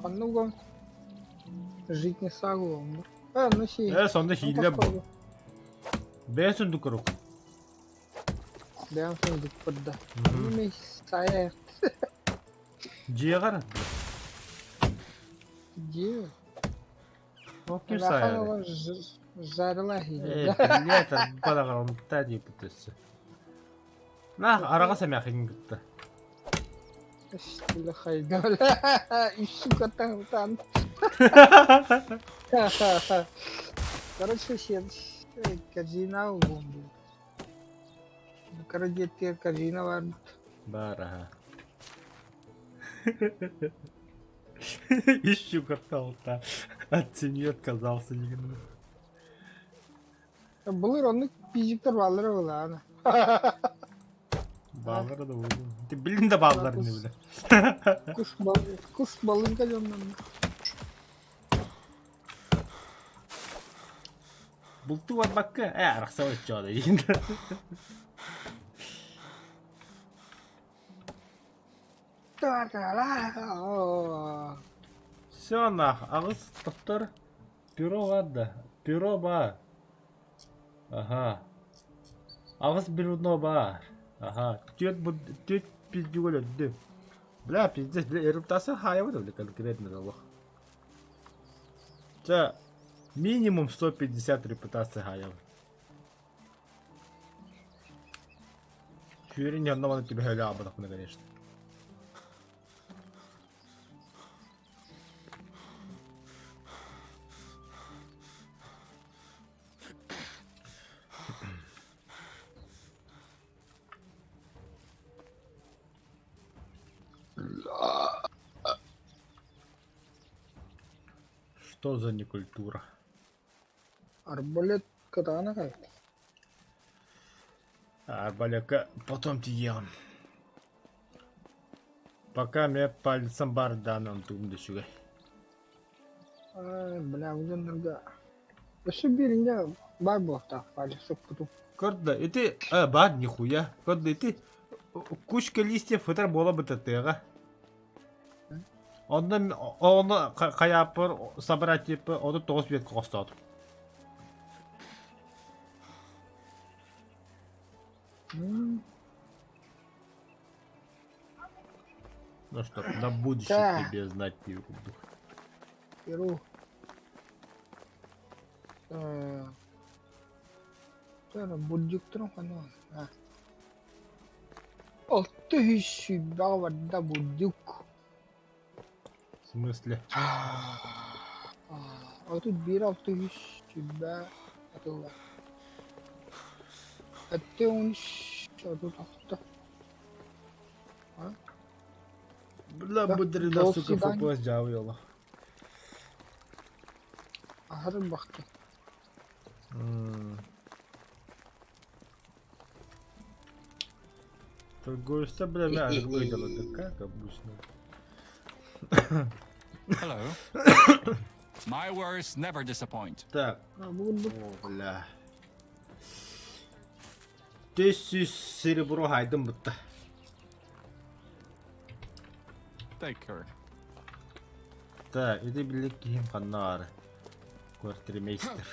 Канны угом. Жить не сагуом. Ну си. Сонда хиле бу. Бен сундукрук. Бән сундук подда. Неме сая. Жиягар. Ди. Окей сая. Жарыла хиле. Летер балагар тadi бутысы. На арага самяхин гитте. Что хайдал. Ищу катан. Короче, казина угом. Короче, те казина вар. Бара. Ищу катал-то. От семьи отказался негодно. Был ронный физиктор баллары была она. Баллары да oldu. Bilin de ballarını bile. Kuş balın kazandım. Bultu var bakka. Arıksa uçağı da yiyinde. Sonra ağız doktor. Büro vardı. Büro var. Aha. Ağız büro var. Ага, тёт пиздюля, да. Бля, пиздец, бля, репутация хая вот конкретно дало. Да, минимум 150 репутации хая. Чури ни одного на тебя халя об этом, конечно. Что за некультура? Арбалет катана как? Арбалетка потом тием. Пока мне пальцем барданом тумдышугай. Бля, уже нога. Вообще беринга бабохта, пальцем потом. Корда, и ты, бад нихуя. Корда, и ты кучка листьев это было бы татыга. Onu kayapır, sabırat yapı, onu 9 bit kostadı. Ну что, на будущее Да. тебе знать не буду. Беру. Sonra bulduktan sonra. 6000 bağırda bulduk. В смысле? А тут bir 6000 ben atıyorlar. Hatta 13 тут hafta. Бля, Да, будрина, до сука, свидания. фопас джавила. Ahırın baktı. Торгуешься, бля, мясо выдало, да как обычно. Hello. My words never disappoint. Так, Bugün bu о, бля. 500 серебро хайдым бутта. Take her. Так, это билет кием ханнары. Квартирмейстер.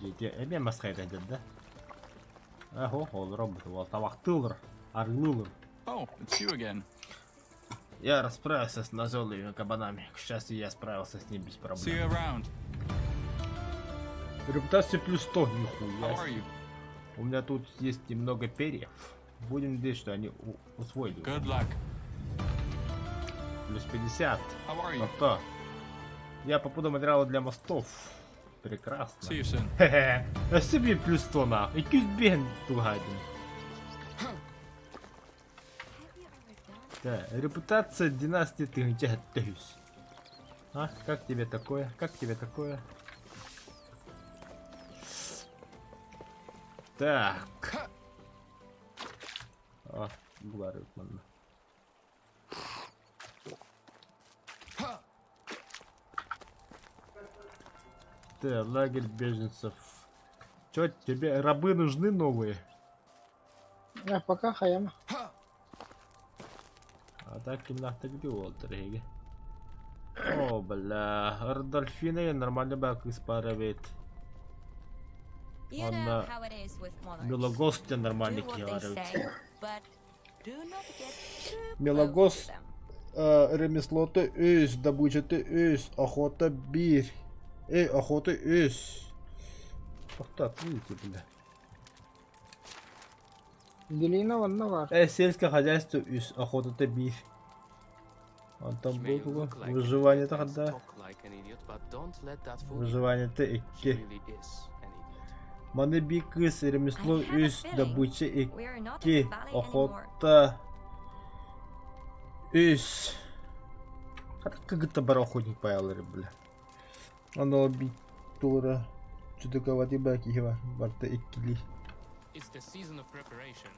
Где эме масхайда да? Ахо, ол робот, ол табактылыр, аргылыр. Oh, it's you again. Я расправился с назойливыми кабанами. К счастью, я справился с ним без See проблем. you around. Репутация плюс 100, How нихуя. are you? У меня тут есть немного перьев. Будем надеяться, что они усвоили. Good luck. Плюс 50. How are you? А то. Я попутал материалы для мостов. Прекрасно. See you soon. Хе-хе. А собі плюс 100 на. 200 тугайден. Have you ever done? Да, репутация династии ты тяготеюсь. А, как тебе такое? Как тебе такое? Так. А, говорит man. Да, лагерь беженцев. Чё, тебе рабы нужны новые? Пока Хаяма. А так именно где Уолтереге. О, бля, Рудольфина я нормально бак испаривает. You Он know на how it is with monarchs. Мелогосте нормально Do what they киваривает. say, but do not get too Мелогос, close to them. ремесло-то есть, добыча-то есть, охота бирь. Эй, охота есть. Ах так, видите, бля. Гелина ванна Сельское хозяйство есть, охота-то бирь. Он там She may был look like выживание-то it and когда. talk like an idiot, but don't let that fool you. Выживание-то She икки. really is an idiot. Маны бикыс, ремесло I have a есть, feeling добыча We're not in икки. the valley anymore. Охота есть. Как это бароходник появился, бля. Оно битура. Что-то кого-то баки его, барта иккили. It's the season of preparation.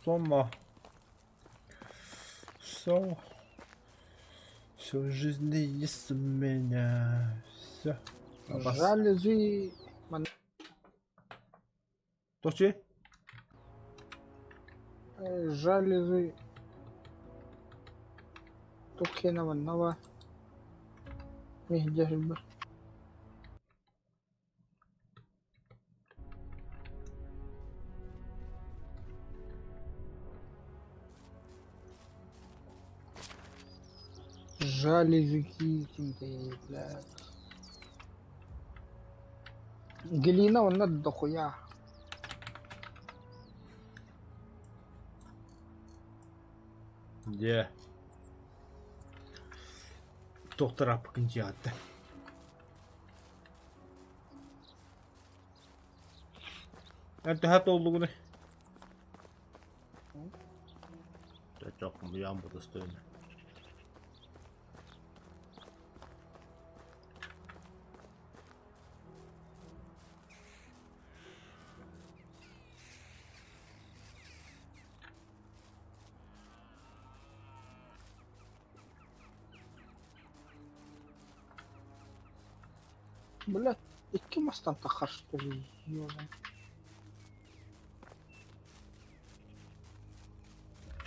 Сома. Все. Все в жизни есть у меня. Все. Жалюзи. То че? Жалюзи. Тухена ванна Михджахиб. Жалюзи. Блядь. Гелина ванна дохуя. Где? Доктора покинтиата. Это готов луны. Я чаком ямбу достойно. Блядь, iki мастан тахар, что ли, ёбан.